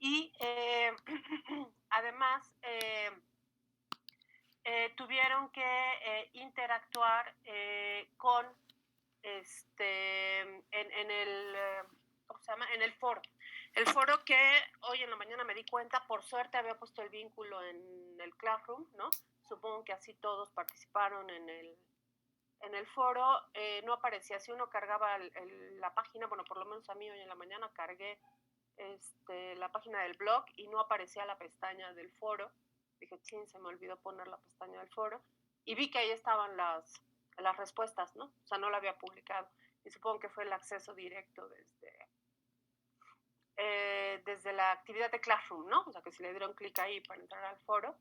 Y además tuvieron que interactuar con en el ¿cómo se llama? En el foro. El foro que hoy en la mañana me di cuenta, por suerte había puesto el vínculo en el Classroom, ¿no? Supongo que así todos participaron en el foro. No aparecía, si uno cargaba la página, bueno, por lo menos a mí hoy en la mañana cargué la página del blog y no aparecía la pestaña del foro. Dije, chin, se me olvidó poner la pestaña del foro. Y vi que ahí estaban las respuestas, ¿no? O sea, no la había publicado. Y supongo que fue el acceso directo desde la actividad de Classroom, ¿no? O sea, que si le dieron clic ahí para entrar al foro,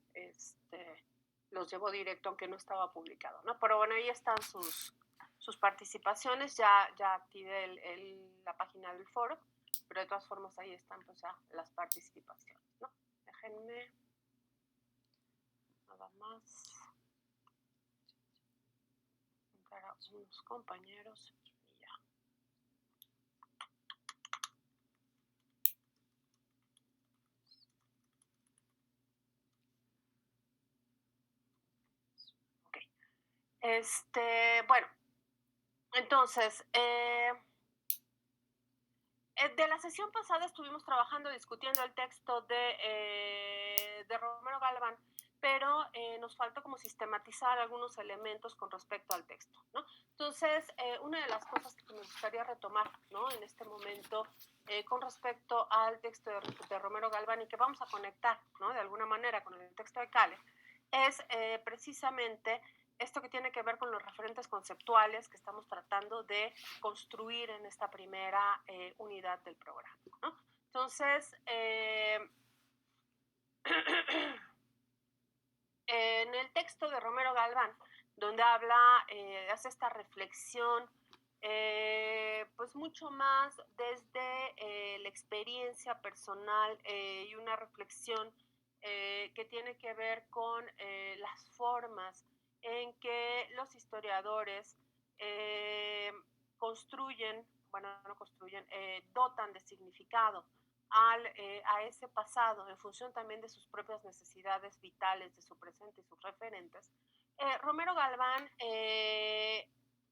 los llevó directo, aunque no estaba publicado, ¿no? Pero bueno, ahí están sus participaciones. Ya activé la página del foro, pero de todas formas ahí están pues ya las participaciones, ¿no? Déjenme nada más entrar a unos compañeros y ya. Ok. Bueno, entonces, de la sesión pasada estuvimos trabajando, discutiendo el texto de Romero Galván, pero nos faltó como sistematizar algunos elementos con respecto al texto, ¿no? Entonces, una de las cosas que me gustaría retomar, ¿no? En este momento, con respecto al texto de Romero Galván y que vamos a conectar, ¿no? De alguna manera con el texto de Cale, es precisamente esto que tiene que ver con los referentes conceptuales que estamos tratando de construir en esta primera unidad del programa, ¿no? Entonces, en el texto de Romero Galván, donde habla, hace esta reflexión, pues mucho más desde la experiencia personal y una reflexión que tiene que ver con las formas en que los historiadores construyen, bueno, no construyen, dotan de significado a ese pasado en función también de sus propias necesidades vitales, de su presente y sus referentes. Romero Galván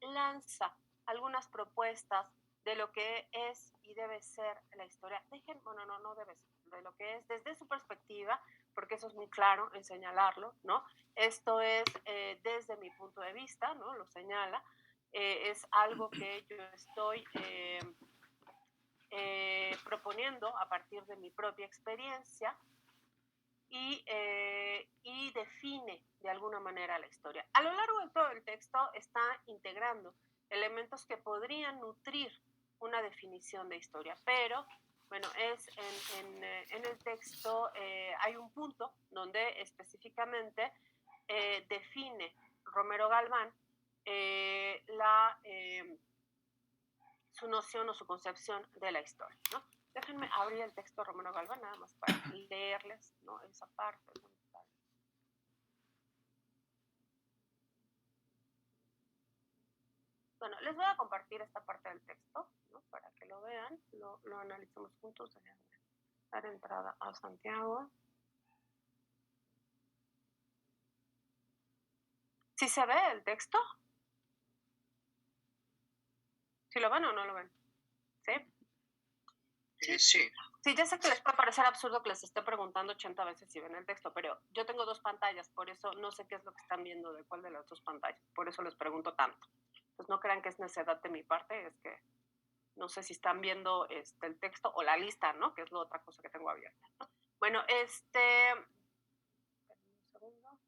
lanza algunas propuestas de lo que es y debe ser la historia. Bueno, no debe ser, de lo que es desde su perspectiva, porque eso es muy claro en señalarlo, ¿no? Esto es desde mi punto de vista, ¿no? Lo señala. Es algo que yo estoy proponiendo a partir de mi propia experiencia y define de alguna manera la historia. A lo largo de todo el texto está integrando elementos que podrían nutrir una definición de historia, pero bueno, es en el texto hay un punto donde específicamente define Romero Galván su noción o su concepción de la historia, ¿no? Déjenme abrir el texto de Romero Galván nada más para leerles, ¿no? Esa parte. Bueno, les voy a compartir esta parte del texto, ¿no? Para que lo vean, lo analicemos juntos. Déjenme dar entrada a Santiago. ¿Sí se ve el texto? ¿Sí lo ven o no lo ven? ¿Sí? Sí. Sí, ya sé que les puede parecer absurdo que les esté preguntando 80 veces si ven el texto, pero yo tengo dos pantallas, por eso no sé qué es lo que están viendo de cuál de las dos pantallas, por eso les pregunto tanto. Pues no crean que es necedad de mi parte, es que no sé si están viendo el texto o la lista, ¿no? Que es la otra cosa que tengo abierta, ¿no? Bueno, un segundo.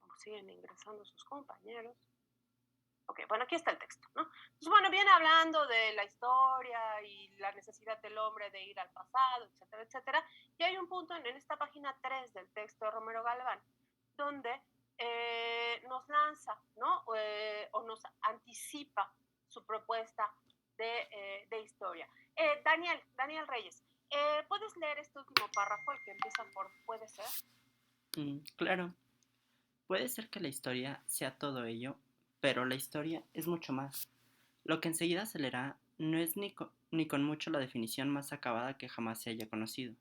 Como siguen ingresando sus compañeros. Ok, bueno, aquí está el texto, ¿no? Entonces, bueno, viene hablando de la historia y la necesidad del hombre de ir al pasado, etcétera, etcétera. Y hay un punto en esta página 3 del texto de Romero Galván, donde nos lanza, ¿no? O nos anticipa su propuesta de historia. Daniel Reyes, ¿puedes leer este último párrafo, el que empieza por puede ser? Claro. Puede ser que la historia sea todo ello, pero la historia es mucho más. Lo que enseguida se leerá no es ni con mucho la definición más acabada que jamás se haya conocido.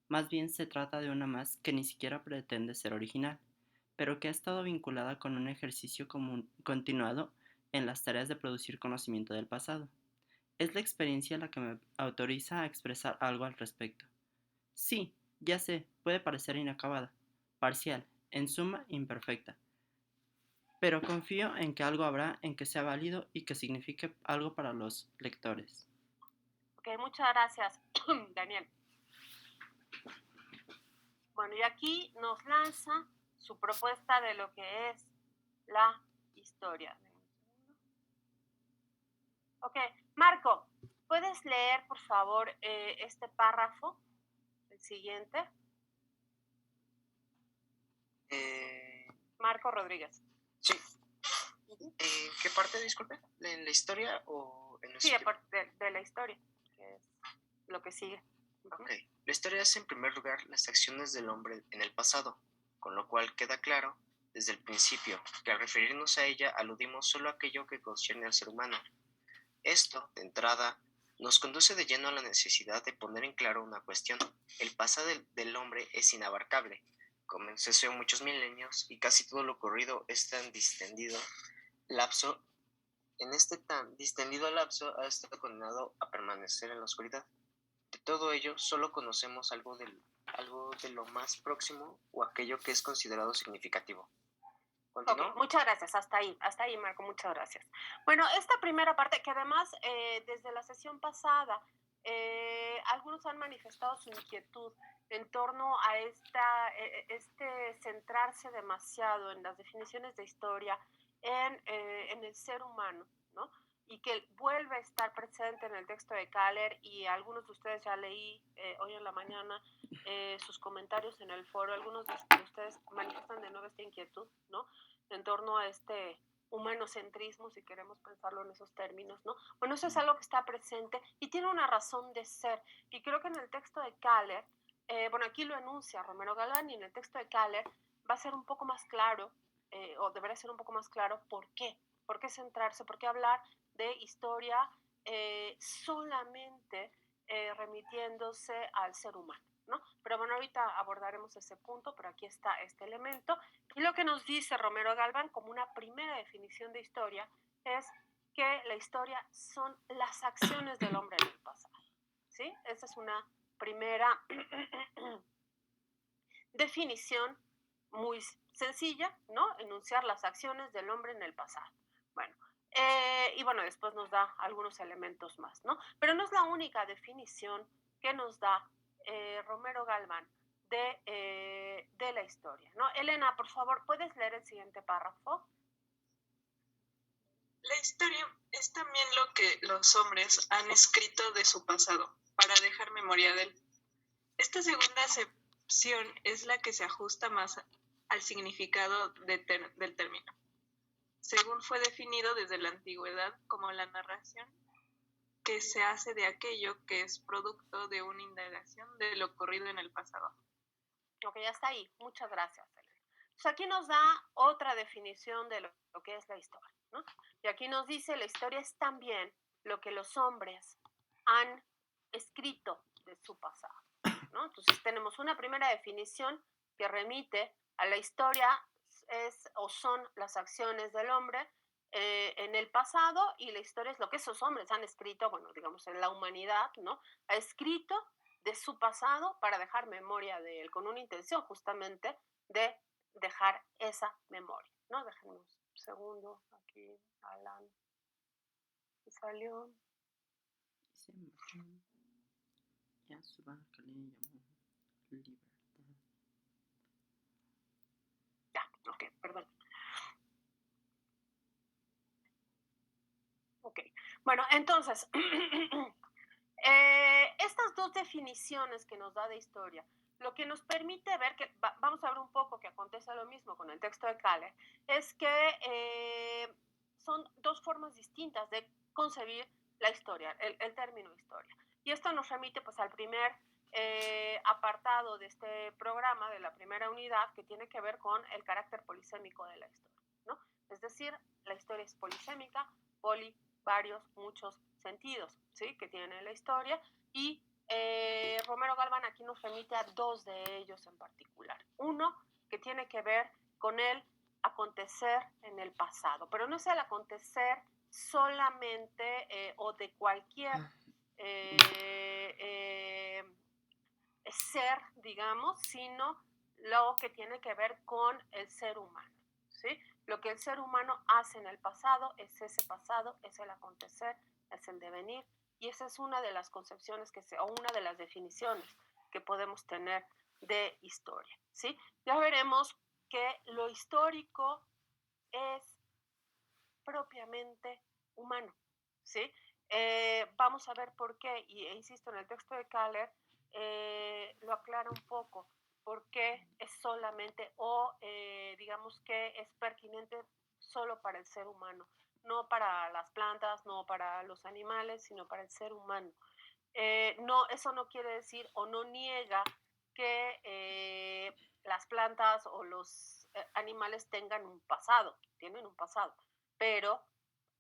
Más bien se trata de una más que ni siquiera pretende ser original, pero que ha estado vinculada con un ejercicio continuado en las tareas de producir conocimiento del pasado. Es la experiencia la que me autoriza a expresar algo al respecto. Sí, ya sé, puede parecer inacabada, parcial, en suma imperfecta, pero confío en que algo habrá en que sea válido y que signifique algo para los lectores. Ok, muchas gracias, Daniel. Bueno, y aquí nos lanza su propuesta de lo que es la historia. Ok, Marco, ¿puedes leer, por favor, este párrafo, el siguiente? Marco Rodríguez. Sí. ¿Qué parte, disculpe? ¿En la historia o en los Sí, aparte de la historia, que es lo que sigue. Ok. La historia es, en primer lugar, las acciones del hombre en el pasado, con lo cual queda claro, desde el principio, que al referirnos a ella aludimos solo a aquello que concierne al ser humano. Esto, de entrada, nos conduce de lleno a la necesidad de poner en claro una cuestión. El pasado del hombre es inabarcable. Comenzó hace muchos milenios y casi todo lo ocurrido es tan distendido lapso. En este tan distendido lapso ha estado condenado a permanecer en la oscuridad. De todo ello, solo conocemos algo de lo más próximo o aquello que es considerado significativo. Okay, muchas gracias, hasta ahí Marco, muchas gracias. Bueno, esta primera parte, que además desde la sesión pasada, algunos han manifestado su inquietud en torno a este centrarse demasiado en las definiciones de historia en el ser humano, ¿no? Y que vuelve a estar presente en el texto de Kahler, y algunos de ustedes ya leí hoy en la mañana sus comentarios en el foro, algunos de ustedes manifiestan de nuevo esta inquietud, ¿no? En torno a este humanocentrismo, si queremos pensarlo en esos términos, ¿no? Bueno, eso es algo que está presente y tiene una razón de ser, y creo que en el texto de Kahler, bueno, aquí lo enuncia Romero Galván, y en el texto de Kahler va a ser un poco más claro, o debería ser un poco más claro, ¿por qué? ¿Por qué centrarse? ¿Por qué hablar de historia solamente remitiéndose al ser humano, ¿no? Pero bueno, ahorita abordaremos ese punto, pero aquí está este elemento. Y lo que nos dice Romero Galván como una primera definición de historia es que la historia son las acciones del hombre en el pasado, ¿sí? Esa es una primera definición muy sencilla, ¿no? Enunciar las acciones del hombre en el pasado. Bueno, y bueno, después nos da algunos elementos más, ¿no? Pero no es la única definición que nos da Romero Galván de la historia, ¿no? Elena, por favor, ¿puedes leer el siguiente párrafo? La historia es también lo que los hombres han escrito de su pasado, para dejar memoria de él. Esta segunda acepción es la que se ajusta más al significado del término, según fue definido desde la antigüedad como la narración que se hace de aquello que es producto de una indagación de lo ocurrido en el pasado. Ok, ya está ahí. Muchas gracias, Elena. Entonces aquí nos da otra definición de lo que es la historia, ¿no? Y aquí nos dice, la historia es también lo que los hombres han escrito de su pasado, ¿no? Entonces tenemos una primera definición que remite a la historia es o son las acciones del hombre en el pasado, y la historia es lo que esos hombres han escrito, bueno, digamos en la humanidad, ¿no? Ha escrito de su pasado para dejar memoria de él, con una intención justamente de dejar esa memoria, ¿no? Déjenme un segundo, aquí Alan salió. Se marchó. Ya su barca le llamó libertad. Ya, ok, perdón. Ok, bueno, entonces, estas dos definiciones que nos da de historia, lo que nos permite ver que, vamos a ver un poco que acontece lo mismo con el texto de Kahler, es que son dos formas distintas de concebir la historia, el término historia. Y esto nos remite pues al primer apartado de este programa, de la primera unidad, que tiene que ver con el carácter polisémico de la historia, ¿no? Es decir, la historia es polisémica, varios, muchos, sentidos, ¿sí? Que tiene la historia, y Romero Galván aquí nos remite a dos de ellos en particular. Uno que tiene que ver con el acontecer en el pasado, pero no es el acontecer solamente o de cualquier ser, digamos, sino lo que tiene que ver con el ser humano, ¿sí? Lo que el ser humano hace en el pasado es ese pasado, es el acontecer, es el devenir, y esa es una de las concepciones o una de las definiciones que podemos tener de historia, ¿sí? Ya veremos que lo histórico es propiamente humano, ¿sí? Vamos a ver por qué, e insisto, en el texto de Kahler lo aclara un poco, por qué es solamente, digamos que es pertinente solo para el ser humano, no para las plantas, no para los animales, sino para el ser humano. No, eso no quiere decir o no niega que las plantas o los animales tengan un pasado, tienen un pasado, pero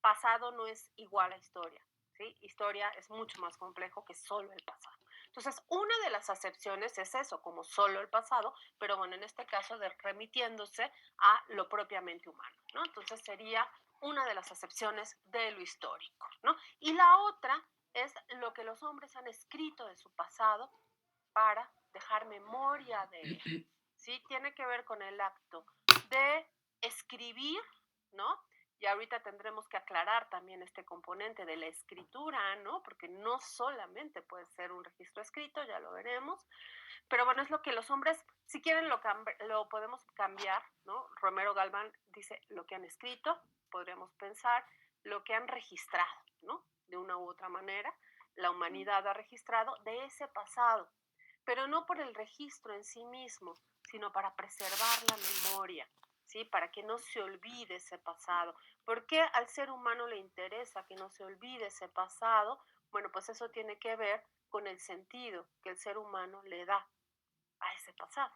pasado no es igual a historia, ¿sí? Historia es mucho más complejo que solo el pasado. Entonces, una de las acepciones es eso, como solo el pasado, pero bueno, en este caso remitiéndose a lo propiamente humano, ¿no? Entonces sería una de las acepciones de lo histórico, ¿no? Y la otra es lo que los hombres han escrito de su pasado para dejar memoria de él, ¿sí? Tiene que ver con el acto de escribir, ¿no? Y ahorita tendremos que aclarar también este componente de la escritura, ¿no? Porque no solamente puede ser un registro escrito, ya lo veremos, pero bueno, es lo que los hombres, si quieren lo podemos cambiar, ¿no? Romero Galván dice lo que han escrito, podríamos pensar lo que han registrado, ¿no? De una u otra manera, la humanidad ha registrado de ese pasado, pero no por el registro en sí mismo, sino para preservar la memoria, ¿sí? Para que no se olvide ese pasado. ¿Por qué al ser humano le interesa que no se olvide ese pasado? Bueno, pues eso tiene que ver con el sentido que el ser humano le da a ese pasado,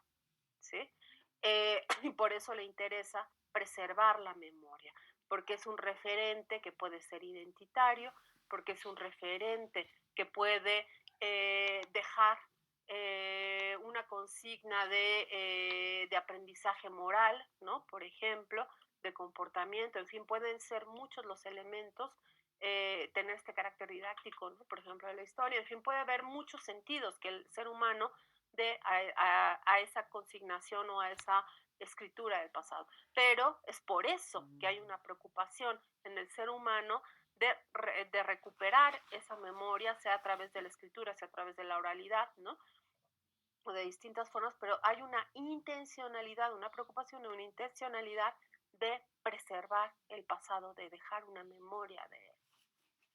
¿sí? Y por eso le interesa preservar la memoria, porque es un referente que puede ser identitario, porque es un referente que puede dejar una consigna de aprendizaje moral, ¿no? Por ejemplo, de comportamiento, en fin, pueden ser muchos los elementos, tener este carácter didáctico, ¿no? Por ejemplo, de la historia, en fin, puede haber muchos sentidos que el ser humano dé a esa consignación o a esa escritura del pasado. Pero es por eso que hay una preocupación en el ser humano de recuperar esa memoria, sea a través de la escritura, sea a través de la oralidad, ¿no? O de distintas formas, pero hay una intencionalidad, una preocupación y una intencionalidad de preservar el pasado, de dejar una memoria de él,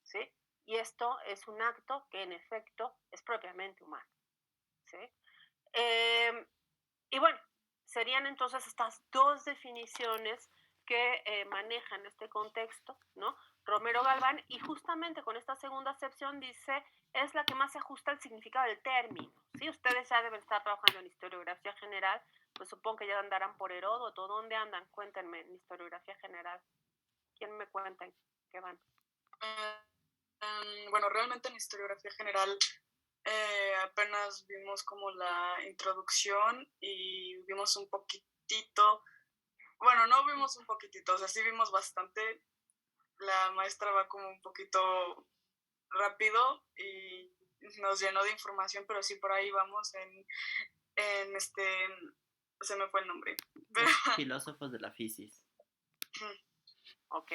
¿sí? Y esto es un acto que en efecto es propiamente humano, ¿sí? Y bueno, serían entonces estas dos definiciones que manejan este contexto, ¿no? Romero Galván, y justamente con esta segunda acepción dice, es la que más se ajusta al significado del término, ¿sí? Ustedes ya deben estar trabajando en historiografía general, pues supongo que ya andarán por Heródoto. ¿Dónde andan? Cuéntenme en historiografía general. ¿Quién me cuentan que van? Bueno, realmente en historiografía general apenas vimos como la introducción y vimos un poquitito, bueno, no vimos un poquitito, o sea, sí vimos bastante. La maestra va como un poquito rápido y nos llenó de información, pero sí por ahí vamos en se me fue el nombre. Los filósofos de la fisis. Ok.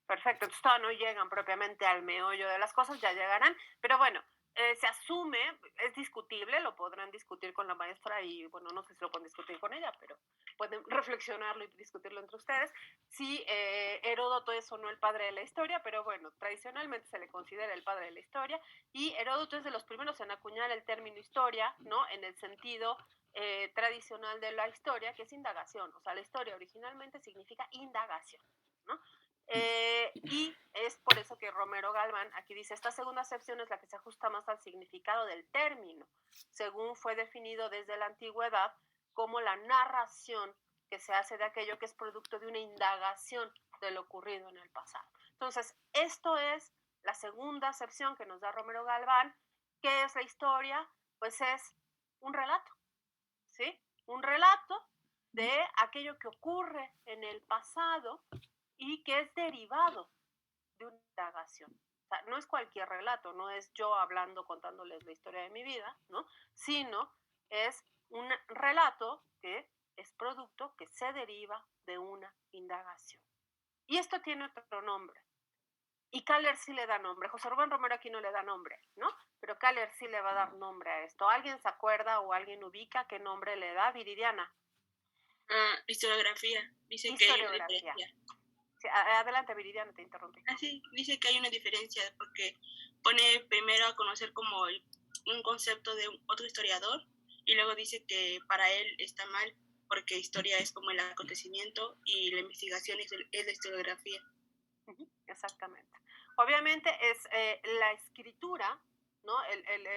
Perfecto, entonces todavía no llegan propiamente al meollo de las cosas, ya llegarán, pero bueno, se asume, es discutible, lo podrán discutir con la maestra y bueno, no sé si lo pueden discutir con ella, pero pueden reflexionarlo y discutirlo entre ustedes. Sí, Heródoto es o no el padre de la historia, pero bueno, tradicionalmente se le considera el padre de la historia, y Heródoto es de los primeros en acuñar el término historia, ¿no? En el sentido tradicional de la historia, que es indagación, o sea, la historia originalmente significa indagación, ¿no? Y es por eso que Romero Galván aquí dice, esta segunda acepción es la que se ajusta más al significado del término, según fue definido desde la antigüedad como la narración que se hace de aquello que es producto de una indagación de lo ocurrido en el pasado. Entonces, esto es la segunda acepción que nos da Romero Galván. ¿Qué es la historia? Pues es un relato, ¿sí? Un relato de aquello que ocurre en el pasado y que es derivado de una indagación. O sea, no es cualquier relato, no es yo hablando, contándoles la historia de mi vida, ¿no? Sino es un relato que es producto, que se deriva de una indagación. Y esto tiene otro nombre. Y Kaller sí le da nombre. José Rubén Romero aquí no le da nombre, ¿no? Pero Kaller sí le va a dar nombre a esto. ¿Alguien se acuerda o alguien ubica qué nombre le da? Viridiana. Historiografía. Dice historiografía. Que hay una diferencia. Sí, adelante, Viridiana, te interrumpí. Sí, dice que hay una diferencia porque pone primero a conocer como un concepto de otro historiador y luego dice que para él está mal porque historia es como el acontecimiento y la investigación es la historiografía. Exactamente. Obviamente es la escritura, ¿no?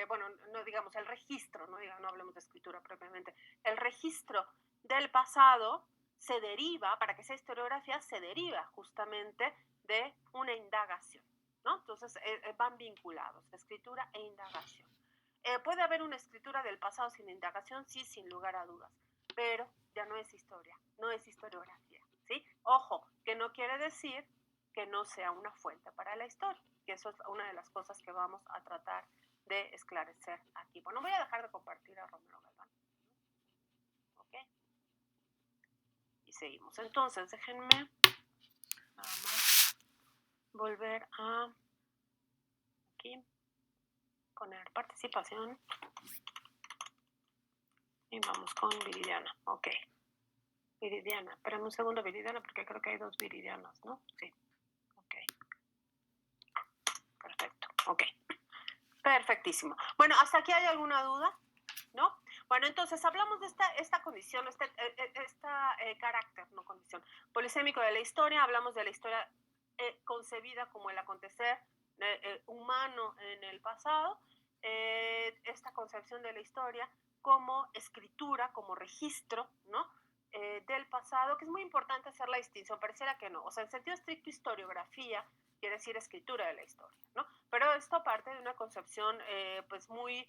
Bueno, no digamos el registro, no hablemos de escritura propiamente. El registro del pasado se deriva, para que sea historiografía, se deriva justamente de una indagación, ¿no? Entonces van vinculados, escritura e indagación. ¿Puede haber una escritura del pasado sin indagación? Sí, sin lugar a dudas, pero ya no es historia, no es historiografía, ¿sí? Ojo, que no quiere decir que no sea una fuente para la historia, que eso es una de las cosas que vamos a tratar de esclarecer aquí. Bueno, voy a dejar de compartir a Romero Galván. ¿Ok? Y seguimos. Entonces, déjenme nada más volver a aquí, poner participación. Y vamos con Viridiana. Ok. Viridiana. Espérame un segundo, Viridiana, porque creo que hay dos Viridianas, ¿no? Sí. Ok. Perfecto. Ok. Perfectísimo. Bueno, ¿hasta aquí hay alguna duda? ¿No? Bueno, entonces hablamos de esta condición, carácter, no condición, polisémico de la historia. Hablamos de la historia concebida como el acontecer humano en el pasado. Esta concepción de la historia como escritura, como registro, ¿no? Del pasado, que es muy importante hacer la distinción. Pareciera que no. O sea, en sentido estricto, historiografía quiere decir escritura de la historia, ¿no? Pero esto parte de una concepción pues muy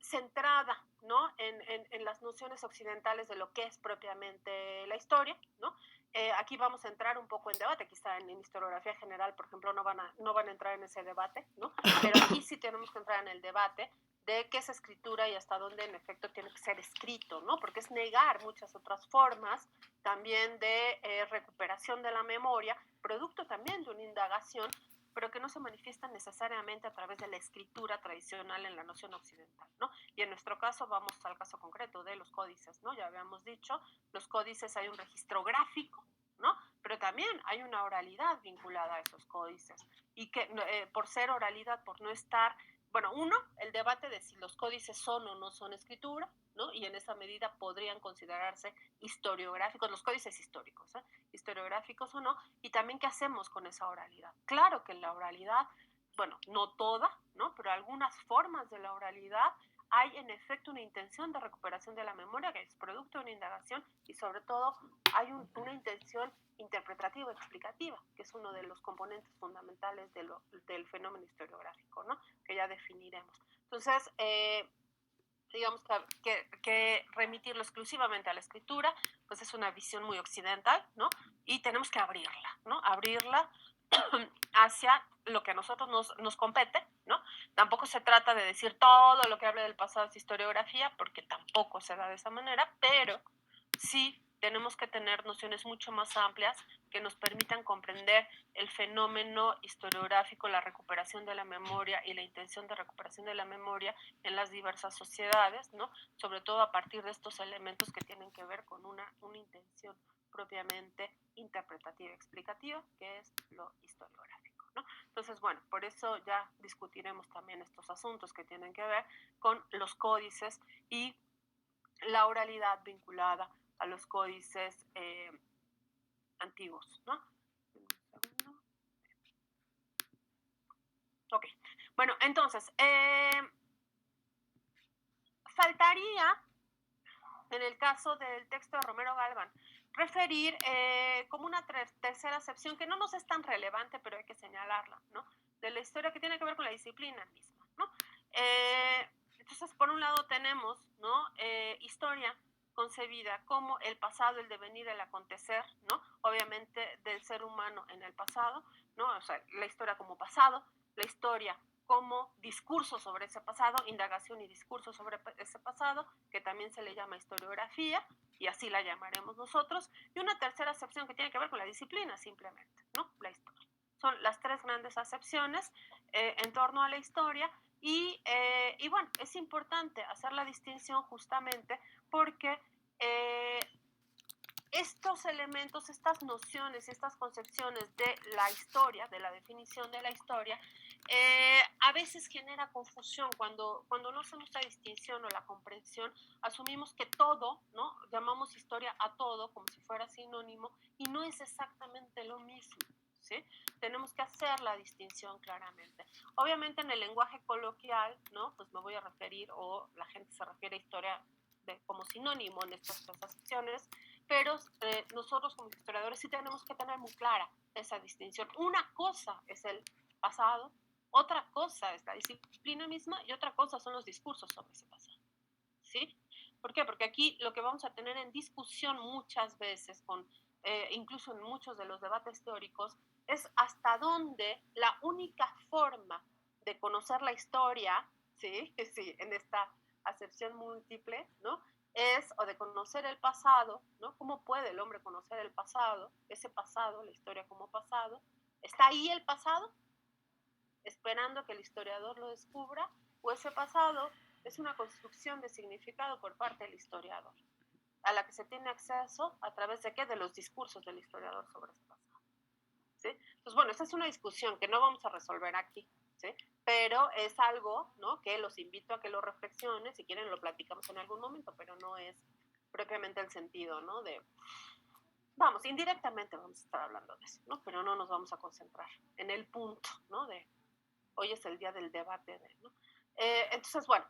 centrada, ¿no? En las nociones occidentales de lo que es propiamente la historia, ¿no? Aquí vamos a entrar un poco en debate, quizá en historiografía general, por ejemplo, no van a entrar en ese debate, ¿no? Pero aquí sí tenemos que entrar en el debate de qué es escritura y hasta dónde en efecto tiene que ser escrito, ¿no? Porque es negar muchas otras formas también de recuperación de la memoria, producto también de una indagación, pero que no se manifiestan necesariamente a través de la escritura tradicional en la noción occidental, ¿no? Y en nuestro caso vamos al caso concreto de los códices, ¿no? Ya habíamos dicho, los códices hay un registro gráfico, ¿no? Pero también hay una oralidad vinculada a esos códices y que por ser oralidad, por no estar, bueno, el debate de si los códices son o no son escritura, ¿no? Y en esa medida podrían considerarse historiográficos, los códices históricos, historiográficos o no, y también qué hacemos con esa oralidad. Claro que la oralidad, bueno, no toda, ¿no? Pero algunas formas de la oralidad hay en efecto una intención de recuperación de la memoria que es producto de una indagación y sobre todo hay una intención interpretativa, explicativa, que es uno de los componentes fundamentales del fenómeno historiográfico, ¿no? Que ya definiremos. Entonces, digamos que remitirlo exclusivamente a la escritura, pues es una visión muy occidental, ¿no? Y tenemos que abrirla, ¿no? Abrirla hacia lo que a nosotros nos compete, ¿no? Tampoco se trata de decir todo lo que hable del pasado es historiografía, porque tampoco se da de esa manera, pero sí tenemos que tener nociones mucho más amplias que nos permitan comprender el fenómeno historiográfico, la recuperación de la memoria y la intención de recuperación de la memoria en las diversas sociedades, ¿no? Sobre todo a partir de estos elementos que tienen que ver con una intención propiamente interpretativa y explicativa, que es lo historiográfico, ¿no? Entonces, bueno, por eso ya discutiremos también estos asuntos que tienen que ver con los códices y la oralidad vinculada a los códices antiguos, ¿no? Ok, bueno, entonces, faltaría, en el caso del texto de Romero Galván, referir como una tercera acepción que no nos es tan relevante, pero hay que señalarla, ¿no? De la historia, que tiene que ver con la disciplina misma, ¿no? Entonces, por un lado tenemos, ¿no? Historia concebida como el pasado, el devenir, el acontecer, ¿no? Obviamente del ser humano en el pasado, ¿no? O sea, la historia como pasado, la historia como discurso sobre ese pasado, indagación y discurso sobre ese pasado, que también se le llama historiografía, y así la llamaremos nosotros, y una tercera acepción que tiene que ver con la disciplina simplemente, ¿no? La historia. Son las tres grandes acepciones en torno a la historia, y bueno, es importante hacer la distinción justamente porque estos elementos, estas nociones, estas concepciones de la historia, de la definición de la historia, a veces genera confusión cuando no hacemos esta distinción o la comprensión, asumimos que todo, ¿no? Llamamos historia a todo como si fuera sinónimo, y no es exactamente lo mismo, ¿sí? Tenemos que hacer la distinción claramente. Obviamente en el lenguaje coloquial, ¿no? Pues me voy a referir, o la gente se refiere a historia como sinónimo en estas tres acepciones, pero nosotros como historiadores sí tenemos que tener muy clara esa distinción. Una cosa es el pasado, otra cosa es la disciplina misma, y otra cosa son los discursos sobre ese pasado, ¿sí? ¿Por qué? Porque aquí lo que vamos a tener en discusión muchas veces, incluso en muchos de los debates teóricos, es hasta dónde la única forma de conocer la historia, ¿sí? Sí, en esta acepción múltiple, ¿no? O de conocer el pasado, ¿no? ¿Cómo puede el hombre conocer el pasado? Ese pasado, la historia como pasado. ¿Está ahí el pasado, esperando que el historiador lo descubra? ¿O ese pasado es una construcción de significado por parte del historiador, a la que se tiene acceso a través de qué? De los discursos del historiador sobre ese pasado, ¿sí? Entonces, bueno, esta es una discusión que no vamos a resolver aquí, ¿sí? Pero es algo, ¿no? Que los invito a que lo reflexionen, si quieren lo platicamos en algún momento, pero no es propiamente el sentido, ¿no? Vamos, indirectamente vamos a estar hablando de eso, ¿no? Pero no nos vamos a concentrar en el punto, ¿no? De hoy es el día del debate, ¿no? Entonces, bueno,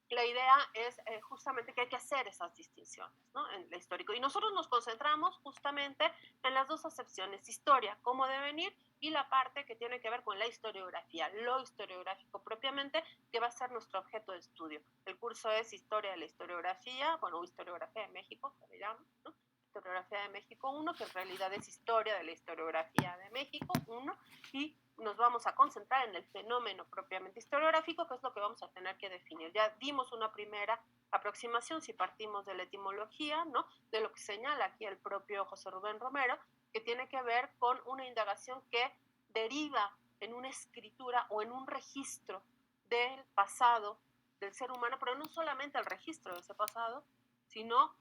la idea es justamente que hay que hacer esas distinciones, ¿no? En lo histórico. Y nosotros nos concentramos justamente en las dos acepciones: historia como devenir, y la parte que tiene que ver con la historiografía, lo historiográfico propiamente, que va a ser nuestro objeto de estudio. El curso es Historia de la Historiografía, bueno, Historiografía de México, se le llama, ¿no? Historiografía de México 1, que en realidad es Historia de la Historiografía de México 1, y nos vamos a concentrar en el fenómeno propiamente historiográfico, que es lo que vamos a tener que definir. Ya dimos una primera aproximación, si partimos de la etimología, ¿no? De lo que señala aquí el propio José Rubén Romero, que tiene que ver con una indagación que deriva en una escritura o en un registro del pasado del ser humano, pero no solamente el registro de ese pasado, sino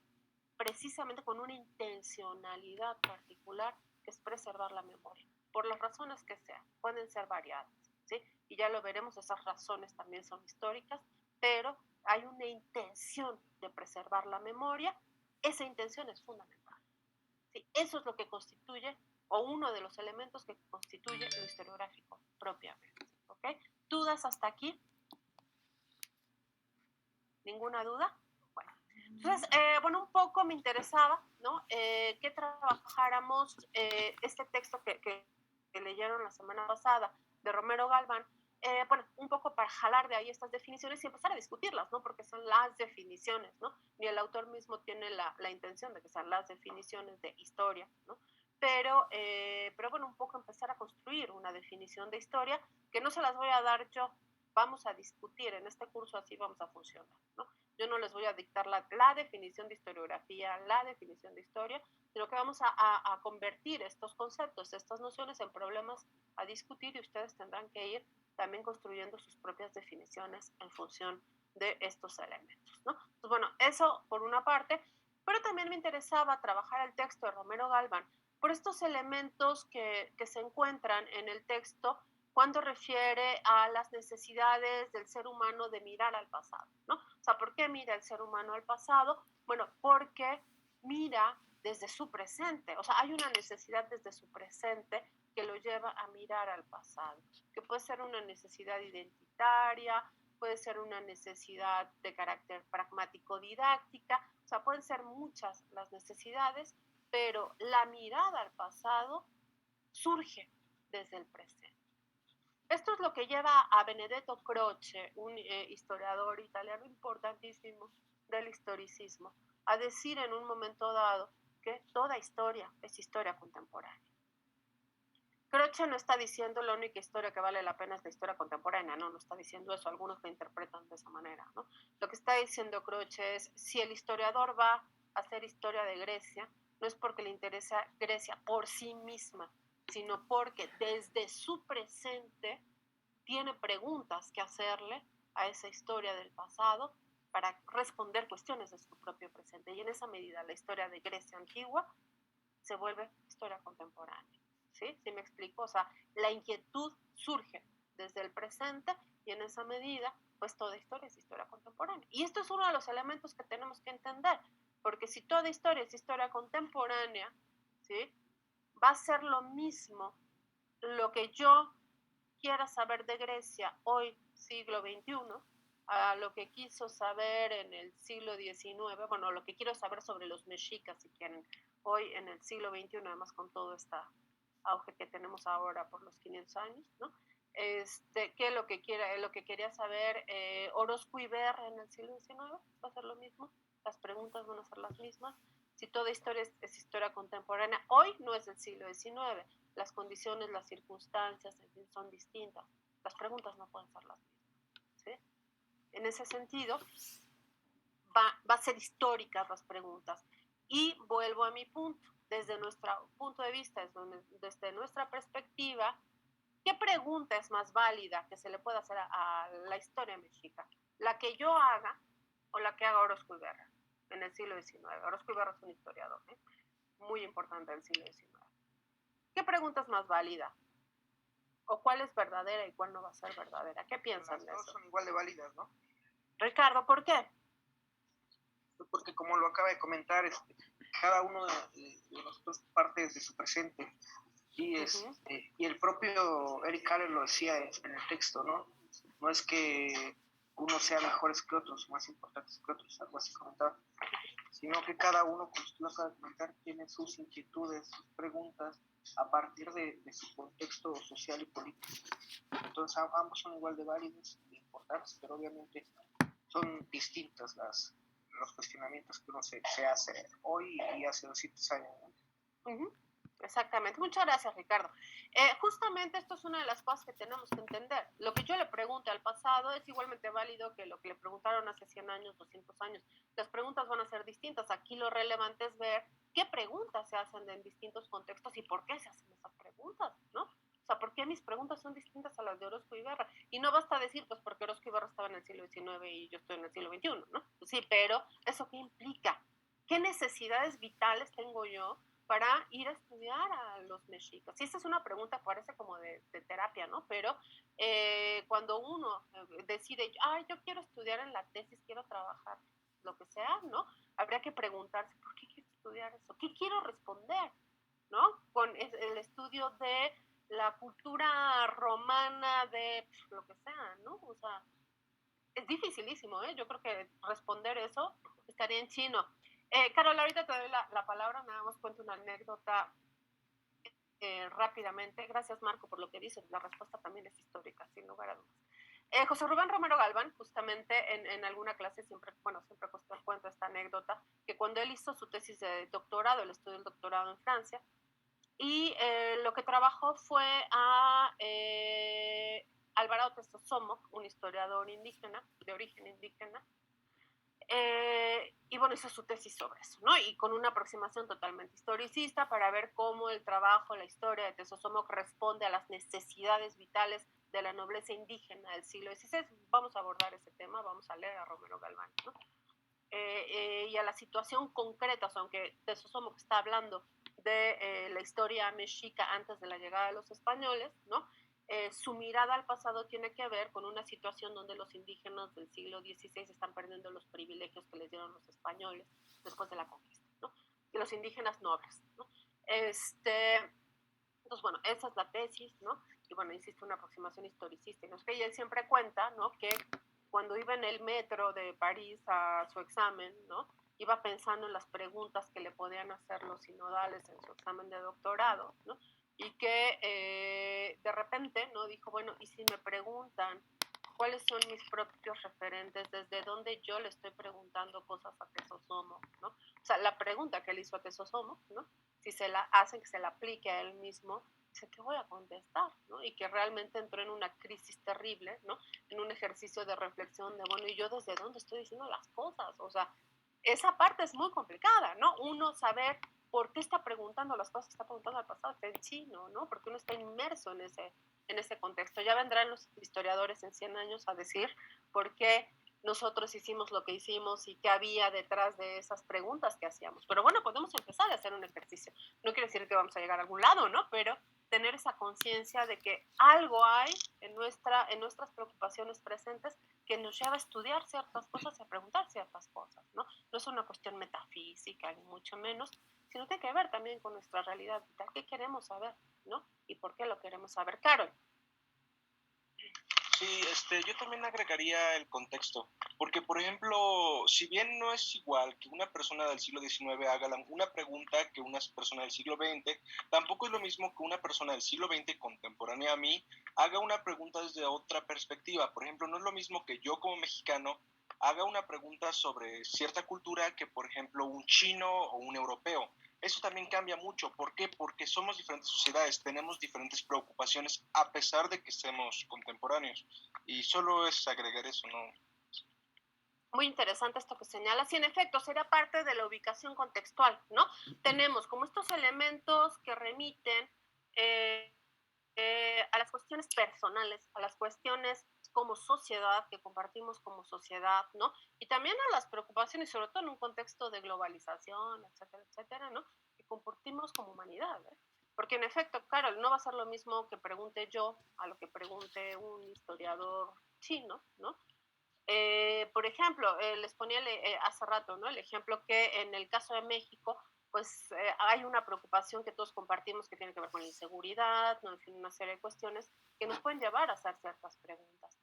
precisamente con una intencionalidad particular, que es preservar la memoria, por las razones que sean, pueden ser variadas, ¿sí? Y ya lo veremos, esas razones también son históricas, pero hay una intención de preservar la memoria, esa intención es fundamental, ¿sí? Eso es lo que constituye, o uno de los elementos que constituye lo historiográfico propiamente, ¿ok? ¿Dudas hasta aquí? ¿Ninguna duda? Bueno, entonces, bueno, un poco me interesaba, ¿no? Que trabajáramos este texto que leyeron la semana pasada de Romero Galván, bueno, un poco para jalar de ahí estas definiciones y empezar a discutirlas, ¿no? Porque son las definiciones, ¿no? Ni el autor mismo tiene la intención de que sean las definiciones de historia, ¿no? Pero bueno, un poco empezar a construir una definición de historia, que no se las voy a dar yo, vamos a discutir en este curso, así vamos a funcionar, ¿no? Yo no les voy a dictar la definición de historiografía, la definición de historia, sino que vamos a convertir estos conceptos, estas nociones en problemas a discutir, y ustedes tendrán que ir también construyendo sus propias definiciones en función de estos elementos, ¿no? Pues bueno, eso por una parte, pero también me interesaba trabajar el texto de Romero Galván por estos elementos que se encuentran en el texto cuando refiere a las necesidades del ser humano de mirar al pasado, ¿no? O sea, ¿por qué mira el ser humano al pasado? Bueno, porque mira desde su presente, o sea, hay una necesidad desde su presente que lo lleva a mirar al pasado, que puede ser una necesidad identitaria, puede ser una necesidad de carácter pragmático didáctica, o sea, pueden ser muchas las necesidades, pero la mirada al pasado surge desde el presente. Esto es lo que lleva a Benedetto Croce, un historiador italiano importantísimo del historicismo, a decir en un momento dado que toda historia es historia contemporánea. Croce no está diciendo la única historia que vale la pena es la historia contemporánea, no está diciendo eso, algunos lo interpretan de esa manera, ¿no? Lo que está diciendo Croce es, si el historiador va a hacer historia de Grecia, no es porque le interesa Grecia por sí misma, sino porque desde su presente tiene preguntas que hacerle a esa historia del pasado para responder cuestiones de su propio presente. Y en esa medida la historia de Grecia antigua se vuelve historia contemporánea. ¿Sí? ¿Sí me explico? O sea, la inquietud surge desde el presente y en esa medida, pues toda historia es historia contemporánea. Y esto es uno de los elementos que tenemos que entender, porque si toda historia es historia contemporánea, ¿sí? Va a ser lo mismo lo que yo quiera saber de Grecia hoy, siglo XXI, a lo que quiso saber en el siglo XIX, bueno, lo que quiero saber sobre los mexicas, si quieren, hoy en el siglo XXI, además con todo este auge que tenemos ahora por los 500 años, ¿no? ¿Qué es lo que quería saber Orozco y Berra en el siglo XIX? Va a ser lo mismo, las preguntas van a ser las mismas. Si toda historia es historia contemporánea, hoy no es del siglo XIX, las condiciones, las circunstancias, en fin, son distintas. Las preguntas no pueden ser las mismas, ¿sí? En ese sentido, va a ser históricas las preguntas. Y vuelvo a mi punto, desde nuestro punto de vista, desde nuestra perspectiva, ¿qué pregunta es más válida que se le pueda hacer a la historia mexica? ¿La que yo haga o la que haga Orozco y Berra en el siglo XIX? Orozco y Berra es un historiador, ¿eh? Muy importante del siglo XIX. ¿Qué pregunta es más válida? ¿O cuál es verdadera y cuál no va a ser verdadera? ¿Qué piensan de eso? Las dos son igual de válidas, ¿no? Ricardo, ¿por qué? Porque como lo acaba de comentar, cada uno de nosotros parte de su presente. Y, y el propio Eric Carle lo decía en el texto, ¿no? No es que uno sea mejores que otros, más importantes que otros, algo así comentaba, sino que cada uno, como usted lo acaba de comentar, tiene sus inquietudes, sus preguntas, a partir de su contexto social y político. Entonces ambos son igual de válidos e importantes, pero obviamente son distintas los cuestionamientos que uno se hace hoy y hace 200 años, ¿no? Exactamente. Muchas gracias, Ricardo. Justamente esto es una de las cosas que tenemos que entender. Lo que yo le pregunte al pasado es igualmente válido que lo que le preguntaron hace 100 años, 200 años. Las preguntas van a ser distintas. Aquí lo relevante es ver qué preguntas se hacen en distintos contextos y por qué se hacen esas preguntas, ¿no? O sea, ¿por qué mis preguntas son distintas a las de Orozco y Berra? Y no basta decir, pues, porque Orozco y Berra estaban en el siglo XIX y yo estoy en el siglo XXI, ¿no? Pues sí, pero ¿eso qué implica? ¿Qué necesidades vitales tengo yo para ir a estudiar a los mexicas? Y esta es una pregunta, parece como de terapia, ¿no? Pero cuando uno decide, yo quiero estudiar en la tesis, quiero trabajar, lo que sea, ¿no? Habría que preguntarse, ¿por qué quiero estudiar eso? ¿Qué quiero responder? ¿No? Con el estudio de la cultura romana, de lo que sea, ¿no? O sea, es dificilísimo, ¿eh? Yo creo que responder eso estaría en chino. Carol, ahorita te doy la palabra, nada más cuento una anécdota rápidamente. Gracias, Marco, por lo que dices. La respuesta también es histórica, sin lugar a dudas. José Rubén Romero Galván, justamente en alguna clase siempre cuento esta anécdota, que cuando él hizo su tesis de doctorado, él estudió el doctorado en Francia, y lo que trabajó fue a Alvarado Tesosomoc, un historiador indígena, de origen indígena, y bueno, hizo su tesis sobre eso, ¿no? Y con una aproximación totalmente historicista para ver cómo el trabajo, la historia de Tesosomoc responde a las necesidades vitales de la nobleza indígena del siglo XVI. Vamos a abordar ese tema, vamos a leer a Romero Galván, ¿no? Y a la situación concreta, o sea, aunque Tesosomoc está hablando de la historia mexica antes de la llegada de los españoles, ¿no? Su mirada al pasado tiene que ver con una situación donde los indígenas del siglo XVI están perdiendo los privilegios que les dieron los españoles después de la conquista, ¿no? Y los indígenas nobles, ¿no? Entonces, bueno, esa es la tesis, ¿no? Y bueno, insisto, una aproximación historicista. ¿No? Es que él siempre cuenta, ¿no? Que cuando iba en el metro de París a su examen, ¿no? iba pensando en las preguntas que le podían hacer los sinodales en su examen de doctorado, ¿no? Y que de repente, ¿no? Dijo, bueno, y si me preguntan cuáles son mis propios referentes, desde dónde yo le estoy preguntando cosas a Tesosomo, ¿no? O sea, la pregunta que él hizo a Tesosomo, ¿no? Si se la hacen, que se la aplique a él mismo, dice, ¿qué voy a contestar? ¿No? Y que realmente entró en una crisis terrible, ¿no? En un ejercicio de reflexión de, bueno, ¿y yo desde dónde estoy diciendo las cosas? O sea, esa parte es muy complicada, ¿no? Uno saber por qué está preguntando las cosas que está preguntando al pasado, está en chino, ¿no? Porque uno está inmerso en ese contexto. Ya vendrán los historiadores en 100 años a decir por qué nosotros hicimos lo que hicimos y qué había detrás de esas preguntas que hacíamos. Pero bueno, podemos empezar a hacer un ejercicio. No quiere decir que vamos a llegar a algún lado, ¿no? Pero tener esa conciencia de que algo hay en nuestras preocupaciones presentes que nos lleva a estudiar ciertas cosas y a preguntar ciertas cosas, ¿no? No es una cuestión metafísica, ni mucho menos, sino tiene que ver también con nuestra realidad vital. ¿Qué queremos saber, no? ¿Y por qué lo queremos saber? Carol. Sí, yo también agregaría el contexto, porque por ejemplo, si bien no es igual que una persona del siglo XIX haga una pregunta que una persona del siglo XX, tampoco es lo mismo que una persona del siglo XX contemporánea a mí haga una pregunta desde otra perspectiva. Por ejemplo, no es lo mismo que yo como mexicano haga una pregunta sobre cierta cultura que, por ejemplo, un chino o un europeo. Eso también cambia mucho. ¿Por qué? Porque somos diferentes sociedades, tenemos diferentes preocupaciones a pesar de que seamos contemporáneos. Y solo es agregar eso, ¿no? Muy interesante esto que señalas, y en efecto sería parte de la ubicación contextual, ¿no? Tenemos como estos elementos que remiten a las cuestiones personales, a las cuestiones como sociedad, que compartimos como sociedad, ¿no? Y también a las preocupaciones, sobre todo en un contexto de globalización, etcétera, etcétera, ¿no? Que compartimos como humanidad, ¿eh? Porque en efecto, Carol, no va a ser lo mismo que pregunte yo a lo que pregunte un historiador chino, ¿no? Por ejemplo, les ponía hace rato, ¿no? El ejemplo que en el caso de México, pues hay una preocupación que todos compartimos que tiene que ver con la inseguridad, ¿no? En fin, una serie de cuestiones que nos pueden llevar a hacer ciertas preguntas.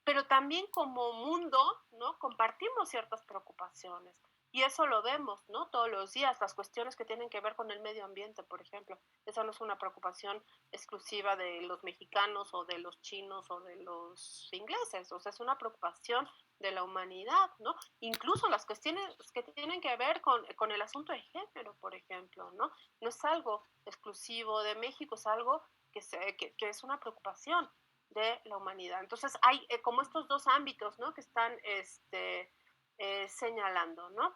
Pero también como mundo, ¿no? Compartimos ciertas preocupaciones. Y eso lo vemos, ¿no? Todos los días, las cuestiones que tienen que ver con el medio ambiente, por ejemplo. Esa no es una preocupación exclusiva de los mexicanos o de los chinos o de los ingleses, o sea, es una preocupación de la humanidad, ¿no? Incluso las cuestiones que tienen que ver con el asunto de género, por ejemplo, ¿no? No es algo exclusivo de México, es algo que es una preocupación de la humanidad. Entonces hay como estos dos ámbitos, ¿no? Que están señalando, ¿no?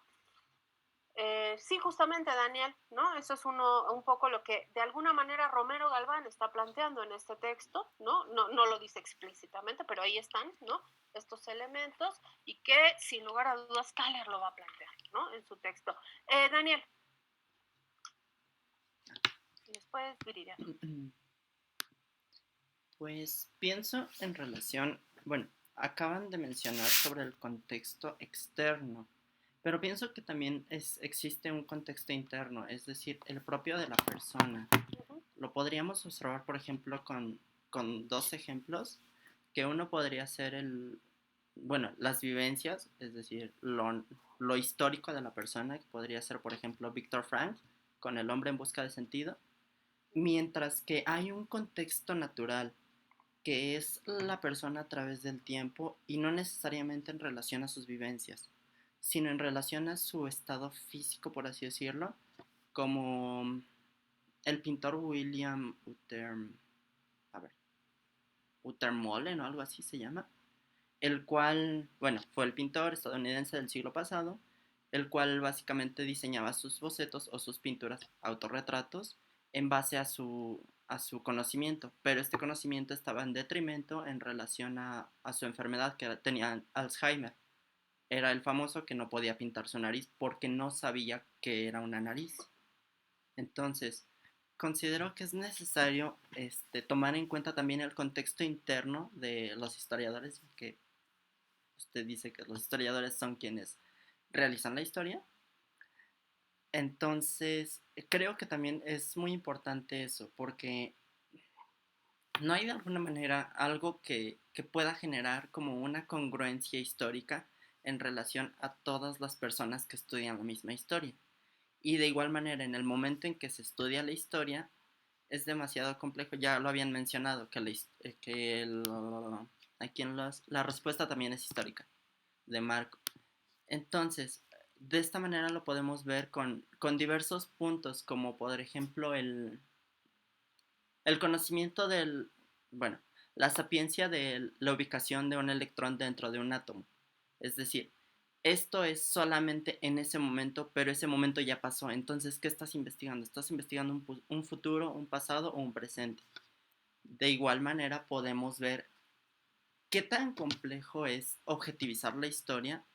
Sí, justamente, Daniel, ¿no? Eso es un poco lo que de alguna manera Romero Galván está planteando en este texto, ¿no? No lo dice explícitamente, pero ahí están, ¿no? Estos elementos y que sin lugar a dudas Kahler lo va a plantear, ¿no? En su texto. Daniel. Y después Viridiana. Pues pienso en relación, bueno, acaban de mencionar sobre el contexto externo, pero pienso que también existe un contexto interno, es decir, el propio de la persona. Lo podríamos observar, por ejemplo, con dos ejemplos, que uno podría ser bueno, las vivencias, es decir, lo histórico de la persona, que podría ser, por ejemplo, Viktor Frankl, con El hombre en busca de sentido, mientras que hay un contexto natural, que es la persona a través del tiempo y no necesariamente en relación a sus vivencias, sino en relación a su estado físico, por así decirlo, como el pintor William Utermohlen o algo así se llama, el cual, bueno, fue el pintor estadounidense del siglo pasado, el cual básicamente diseñaba sus bocetos o sus pinturas, autorretratos, en base a su conocimiento, pero este conocimiento estaba en detrimento en relación a su enfermedad, que tenía Alzheimer. Era el famoso que no podía pintar su nariz porque no sabía que era una nariz. Entonces, considero que es necesario tomar en cuenta también el contexto interno de los historiadores, que usted dice que los historiadores son quienes realizan la historia. Entonces, creo que también es muy importante eso, porque no hay de alguna manera algo que pueda generar como una congruencia histórica en relación a todas las personas que estudian la misma historia. Y de igual manera, en el momento en que se estudia la historia, es demasiado complejo. Ya lo habían mencionado, la respuesta también es histórica, de Marco. Entonces, de esta manera lo podemos ver con diversos puntos, como por ejemplo el conocimiento la sapiencia de la ubicación de un electrón dentro de un átomo. Es decir, esto es solamente en ese momento, pero ese momento ya pasó. Entonces, ¿qué estás investigando? Estás investigando un futuro, un pasado o un presente. De igual manera, podemos ver qué tan complejo es objetivizar la historia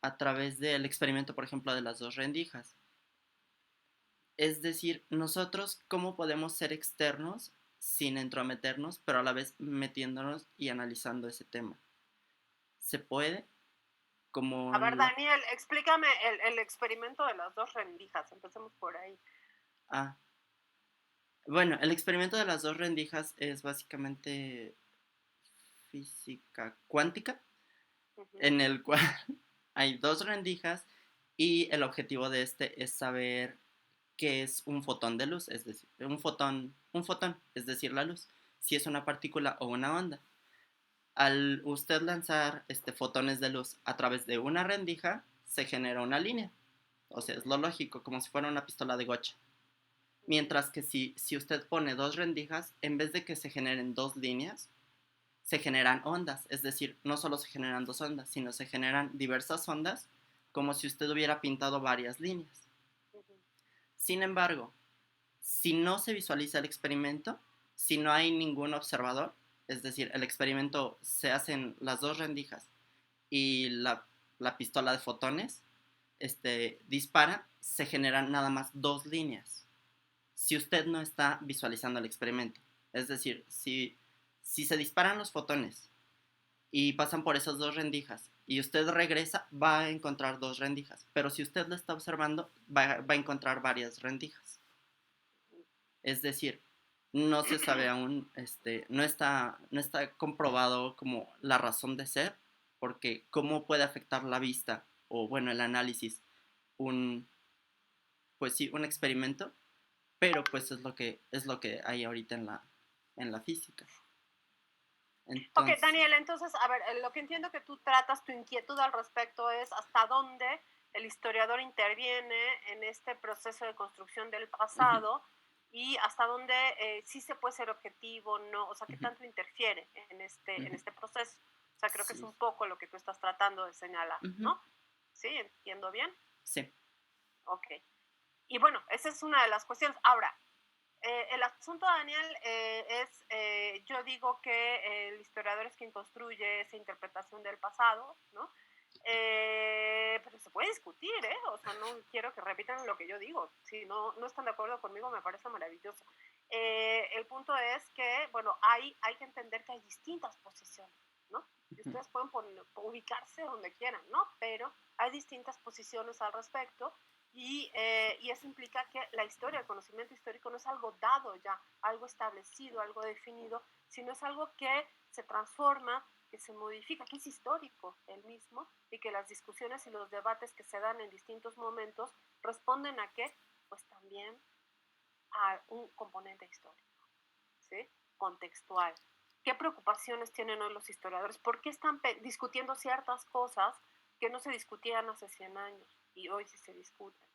a través del experimento, por ejemplo, de las dos rendijas. Es decir, nosotros cómo podemos ser externos sin entrometernos, pero a la vez metiéndonos y analizando ese tema. ¿Se puede? Como A ver, Daniel, explícame el experimento de las dos rendijas. Empecemos por ahí. Bueno, el experimento de las dos rendijas es básicamente física cuántica, en el cual hay dos rendijas y el objetivo de este es saber qué es un fotón de luz, es decir, un fotón, es decir, la luz, si es una partícula o una onda. Al usted lanzar fotones de luz a través de una rendija, se genera una línea. O sea, es lo lógico, como si fuera una pistola de gocha. Mientras que si usted pone dos rendijas, en vez de que se generen dos líneas, se generan ondas. Es decir, no solo se generan dos ondas, sino se generan diversas ondas, como si usted hubiera pintado varias líneas. Sin embargo, si no se visualiza el experimento, si no hay ningún observador, es decir, el experimento se hacen las dos rendijas y la pistola de fotones dispara, se generan nada más dos líneas. Si usted no está visualizando el experimento, es decir, si se disparan los fotones y pasan por esas dos rendijas y usted regresa, va a encontrar dos rendijas, pero si usted lo está observando, va a encontrar varias rendijas. Es decir, no se sabe aún, no está comprobado como la razón de ser, porque cómo puede afectar la vista o bueno, el análisis un experimento, pero pues es lo que hay ahorita en la física. Entonces, ok, Daniel, entonces, a ver, lo que entiendo que tú tratas, tu inquietud al respecto es hasta dónde el historiador interviene en este proceso de construcción del pasado y hasta dónde sí se puede ser objetivo, no, o sea, qué tanto interfiere en este proceso. O sea, creo que es un poco lo que tú estás tratando de señalar, ¿no? ¿Sí? ¿Entiendo bien? Sí. Ok. Y bueno, esa es una de las cuestiones. Ahora, el asunto, Daniel, yo digo que el historiador es quien construye esa interpretación del pasado, ¿no? Pero se puede discutir, ¿eh? O sea, no quiero que repitan lo que yo digo. Si no están de acuerdo conmigo, me parece maravilloso. El punto es que, bueno, hay que entender que hay distintas posiciones, ¿no? Y ustedes pueden ubicarse donde quieran, ¿no? Pero hay distintas posiciones al respecto. Y eso implica que la historia, el conocimiento histórico no es algo dado ya, algo establecido, algo definido, sino es algo que se transforma, que se modifica, que es histórico el mismo, y que las discusiones y los debates que se dan en distintos momentos responden a qué, pues también a un componente histórico, ¿sí? Contextual. ¿Qué preocupaciones tienen hoy los historiadores? ¿Por qué están discutiendo ciertas cosas que no se discutían hace 100 años y hoy sí se discuten?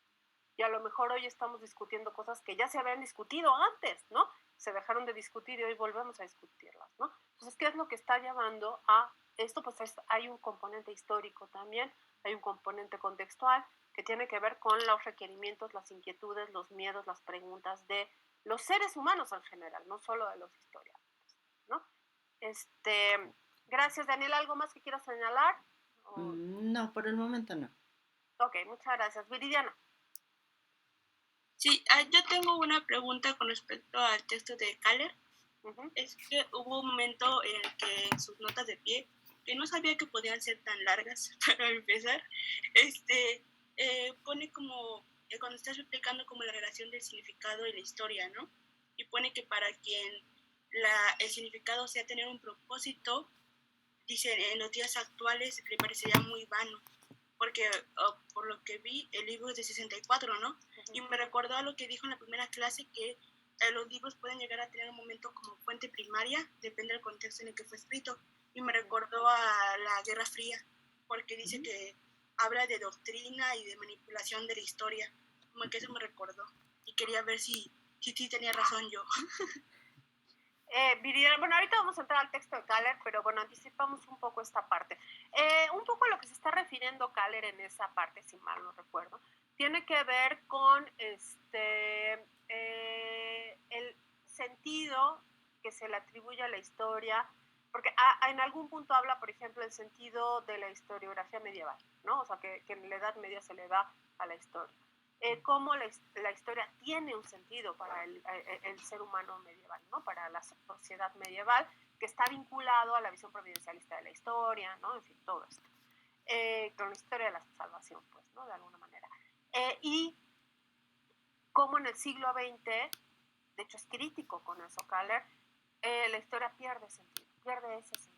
Y a lo mejor hoy estamos discutiendo cosas que ya se habían discutido antes, ¿no? Se dejaron de discutir y hoy volvemos a discutirlas, ¿no? Entonces, ¿qué es lo que está llevando a esto? Pues hay un componente histórico también, hay un componente contextual que tiene que ver con los requerimientos, las inquietudes, los miedos, las preguntas de los seres humanos en general, no solo de los historiadores, ¿no? Gracias, Daniel. ¿Algo más que quieras señalar? No, por el momento no. Ok, muchas gracias. Viridiana. Sí, yo tengo una pregunta con respecto al texto de Kaller. Es que hubo un momento en el que en sus notas de pie, que no sabía que podían ser tan largas para empezar, pone como, cuando estás explicando como la relación del significado y la historia, ¿no? Y pone que para quien el significado sea tener un propósito, dice, en los días actuales le parecería muy vano, porque por lo que vi, el libro es de 64, ¿no? Y me recordó a lo que dijo en la primera clase, que los libros pueden llegar a tener un momento como fuente primaria, depende del contexto en el que fue escrito. Y me recordó a la Guerra Fría, porque dice que habla de doctrina y de manipulación de la historia. Como que eso me recordó. Y quería ver si tenía razón yo. Viridiana, bueno, ahorita vamos a entrar al texto de Kaller, pero bueno, anticipamos un poco esta parte. Un poco lo que se está refiriendo Kaller en esa parte, si mal no recuerdo, tiene que ver con el sentido que se le atribuye a la historia, porque en algún punto habla, por ejemplo, el sentido de la historiografía medieval, ¿no? O sea, que en la Edad Media se le da a la historia. Cómo la historia tiene un sentido para el ser humano medieval, ¿no? Para la sociedad medieval, que está vinculado a la visión providencialista de la historia, ¿no? En fin, todo esto. Con la historia de la salvación, pues, ¿no? De alguna manera. Y cómo en el siglo XX, de hecho es crítico con eso Kaller, la historia pierde sentido, pierde ese sentido.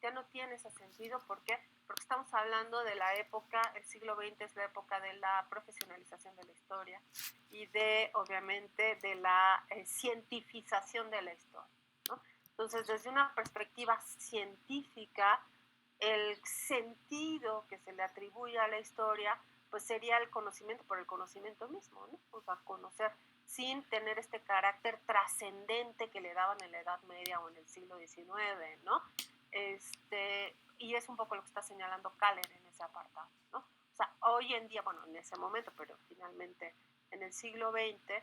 Ya no tiene ese sentido, ¿por qué? Porque estamos hablando de la época, el siglo XX es la época de la profesionalización de la historia y de, obviamente, de la cientificación de la historia, ¿no? Entonces, desde una perspectiva científica, el sentido que se le atribuye a la historia, pues sería el conocimiento por el conocimiento mismo, ¿no? O sea, conocer sin tener este carácter trascendente que le daban en la Edad Media o en el siglo XIX, ¿no? Y es un poco lo que está señalando Kaller en ese apartado, ¿no? O sea, hoy en día, bueno, en ese momento, pero finalmente en el siglo XX,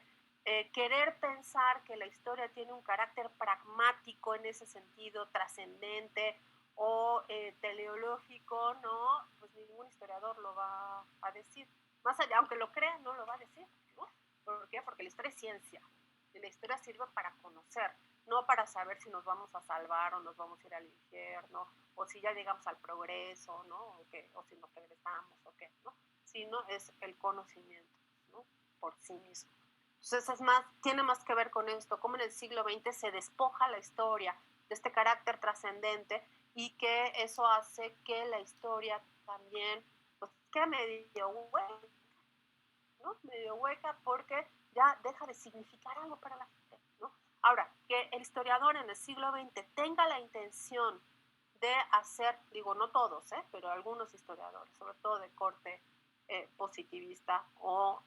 querer pensar que la historia tiene un carácter pragmático en ese sentido, trascendente o teleológico, ¿no? Pues ningún historiador lo va a decir. Más allá, aunque lo crea, no lo va a decir, ¿no? ¿Por qué? Porque la historia es ciencia. Y la historia sirve para conocer, no para saber si nos vamos a salvar o nos vamos a ir al infierno, o si ya llegamos al progreso, ¿no? O si nos regresamos, o qué, ¿no? Sino es el conocimiento, ¿no? Por sí mismo. Entonces tiene más que ver con esto, cómo en el siglo XX se despoja la historia de este carácter trascendente y que eso hace que la historia también pues, quede medio hueca, ¿no? Medio hueca porque ya deja de significar algo para la gente, ¿no? Ahora, que el historiador en el siglo XX tenga la intención de hacer, digo, no todos, pero algunos historiadores, sobre todo de corte positivista o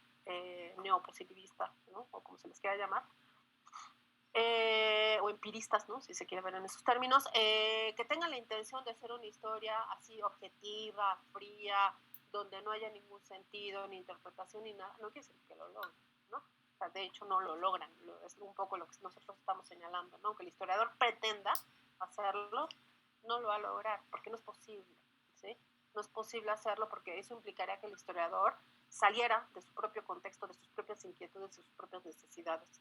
neopositivista, ¿no? O como se les quiera llamar, o empiristas, ¿no? Si se quiere ver en esos términos, que tengan la intención de hacer una historia así objetiva, fría, donde no haya ningún sentido, ni interpretación, ni nada, no quiere decir que lo logren, ¿no? O sea, de hecho no lo logran, es un poco lo que nosotros estamos señalando, ¿no? Aunque el historiador pretenda hacerlo, no lo va a lograr, porque no es posible, ¿sí? No es posible hacerlo porque eso implicaría que el historiador saliera de su propio contexto, de sus propias inquietudes, de sus propias necesidades,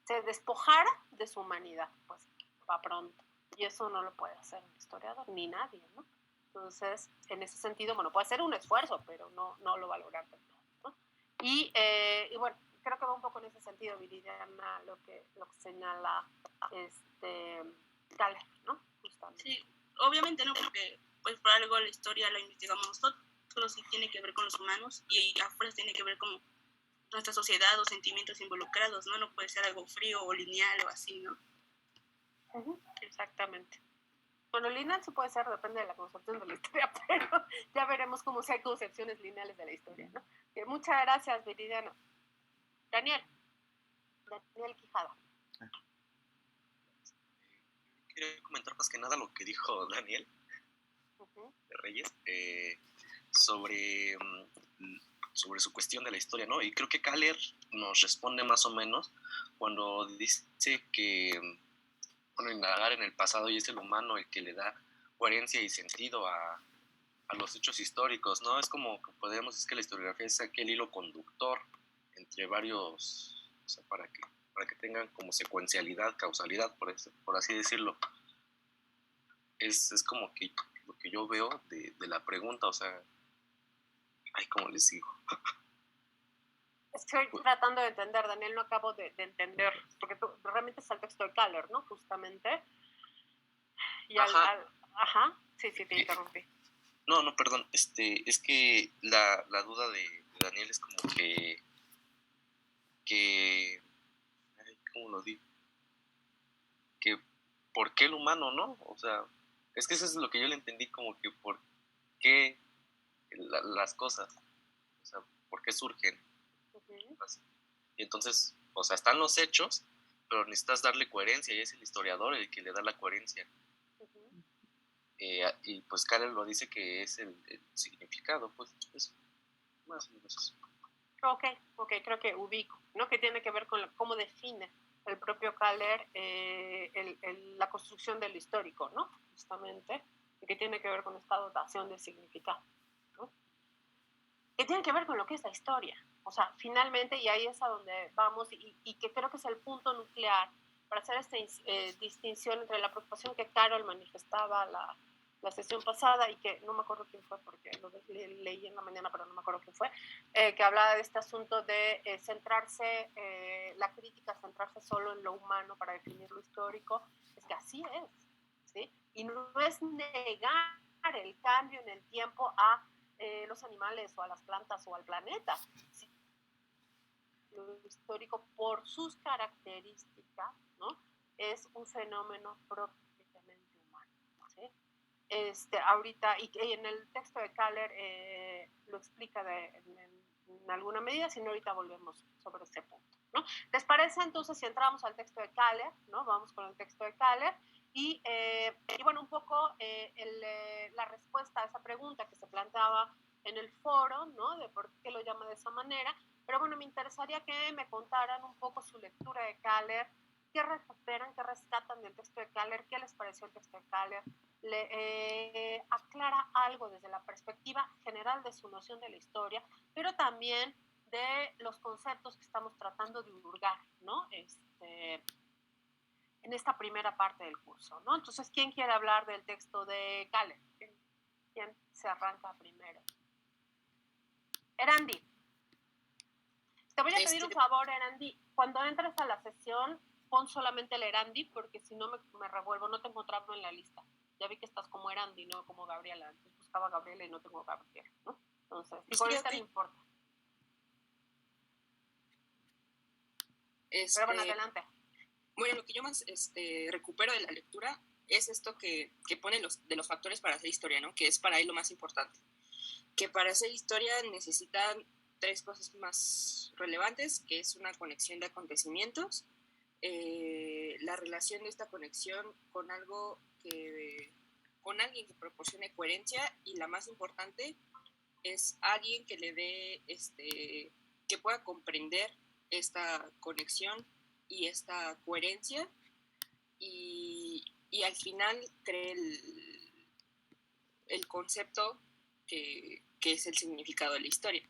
se despojara de su humanidad, pues va pronto. Y eso no lo puede hacer un historiador, ni nadie, ¿no? Entonces, en ese sentido, bueno, puede ser un esfuerzo, pero no lo va a lograr del todo, ¿no? Y bueno, creo que va un poco en ese sentido, Viridiana, lo que señala Kaller, ¿no? Justamente. Sí, obviamente no, porque pues por algo la historia la investigamos nosotros y tiene que ver con los humanos y afuera tiene que ver con nuestra sociedad o sentimientos involucrados, ¿no? No puede ser algo frío o lineal o así, ¿no? Exactamente. Bueno, lineal sí puede ser, depende de la concepción de la historia, pero ya veremos cómo si hay concepciones lineales de la historia, ¿no? Muchas gracias, Viridiana. Daniel Quijada. Quería comentar más que nada lo que dijo Daniel de Reyes sobre su cuestión de la historia, ¿no? Y creo que Kaller nos responde más o menos cuando dice que, bueno, indagar en el pasado y es el humano el que le da coherencia y sentido a los hechos históricos, ¿no? Es como que es que la historiografía es aquel hilo conductor entre varios, o sea, para que tengan como secuencialidad, causalidad, por así decirlo. Es como que lo que yo veo de la pregunta, o sea, ay, ¿cómo les digo? Estoy tratando de entender, Daniel, no acabo de entender, porque tú realmente es el texto de Kaller, ¿no? Justamente. Y Ajá, sí, te interrumpí. No, perdón, es que la duda de Daniel es como que ¿cómo lo digo? Que ¿por qué el humano, no? O sea, es que eso es lo que yo le entendí, como que ¿por qué las cosas? O sea, ¿por qué surgen? Uh-huh. Y entonces, o sea, están los hechos, pero necesitas darle coherencia, y es el historiador el que le da la coherencia. Uh-huh. Y pues Carol lo dice que es el significado, pues eso, más o menos eso. Ok, creo que ubico, ¿no? Que tiene que ver con cómo define el propio Kaller la construcción del histórico, ¿no? Justamente, y que tiene que ver con esta dotación de significado, ¿no? Que tiene que ver con lo que es la historia. O sea, finalmente, y ahí es a donde vamos, y que creo que es el punto nuclear para hacer esta distinción entre la preocupación que Carol manifestaba la sesión pasada, y que no me acuerdo quién fue porque lo leí en la mañana, pero no me acuerdo quién fue, que hablaba de este asunto de centrarse, la crítica, centrarse solo en lo humano para definir lo histórico. Es que así es, ¿sí? Y no es negar el cambio en el tiempo a los animales o a las plantas o al planeta. ¿Sí? Lo histórico, por sus características, ¿no? Es un fenómeno propiamente humano, ¿sí? Ahorita, y en el texto de Kaller lo explica en alguna medida, si no ahorita volvemos sobre este punto, ¿no? ¿Les parece entonces si entramos al texto de Kaller, ¿no? Vamos con el texto de Kaller y bueno, un poco la respuesta a esa pregunta que se planteaba en el foro, ¿no? De por qué lo llama de esa manera, pero bueno, me interesaría que me contaran un poco su lectura de Kaller, qué recuperan, qué rescatan del texto de Kaller, qué les pareció el texto de Kaller, le aclara algo desde la perspectiva general de su noción de la historia, pero también de los conceptos que estamos tratando de hurgar, ¿no? En esta primera parte del curso, ¿no? Entonces, ¿quién quiere hablar del texto de Kaller? ¿Quién se arranca primero? Erandi. Te voy a pedir un favor, Erandi. Cuando entres a la sesión, pon solamente el Erandi, porque si no me revuelvo, no te encontraba en la lista. Ya vi que estás como Erandi, no como Gabriela. Entonces buscaba a Gabriela y no tengo a Gabriela, ¿no? Entonces, digo, ahorita no importa. Pero bueno, adelante. Bueno, lo que yo más recupero de la lectura es esto que pone de los factores para hacer historia, ¿no? Que es para él lo más importante. Que para hacer historia necesitan 3 cosas más relevantes, que es una conexión de acontecimientos, la relación de esta conexión con con alguien que proporcione coherencia, y la más importante es alguien que le dé, que pueda comprender esta conexión y esta coherencia, y al final cree el concepto que es el significado de la historia.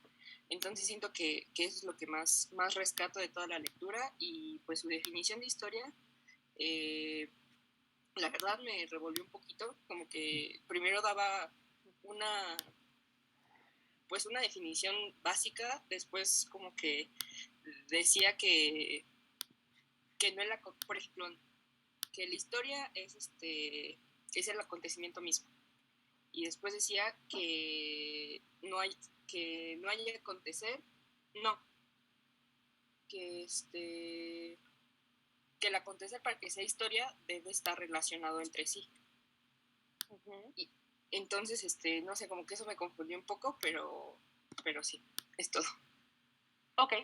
Entonces siento que eso es lo que más rescato de toda la lectura, y pues su definición de historia, la verdad me revolvió un poquito, como que primero daba una definición básica, después como que decía que no era, por ejemplo, que la historia es el acontecimiento mismo, y después decía que no hay que acontecer, no, que que el acontecer para que sea historia debe estar relacionado entre sí. Uh-huh. Y entonces, no sé, como que eso me confundió un poco, pero sí, es todo. Ok.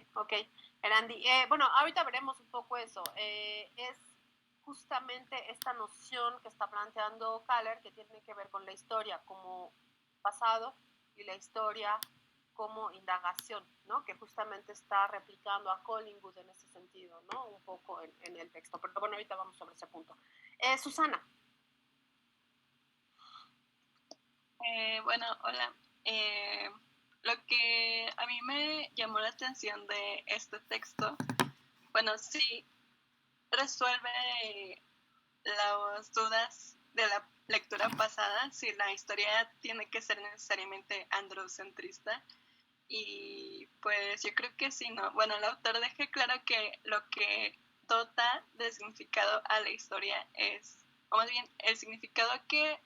Erandi, bueno, ahorita veremos un poco eso. Es justamente esta noción que está planteando Kaller, que tiene que ver con la historia como pasado y la historia como indagación, ¿no? Que justamente está replicando a Collingwood en ese sentido, ¿no? Un poco en el texto. Pero bueno, ahorita vamos sobre ese punto. Susana. Bueno, hola. Lo que a mí me llamó la atención de este texto, bueno, sí resuelve las dudas de la lectura pasada, si la historia tiene que ser necesariamente androcentrista, y pues yo creo que sí, ¿no? Bueno, el autor deja claro que lo que dota de significado a la historia es, o más bien, el significado que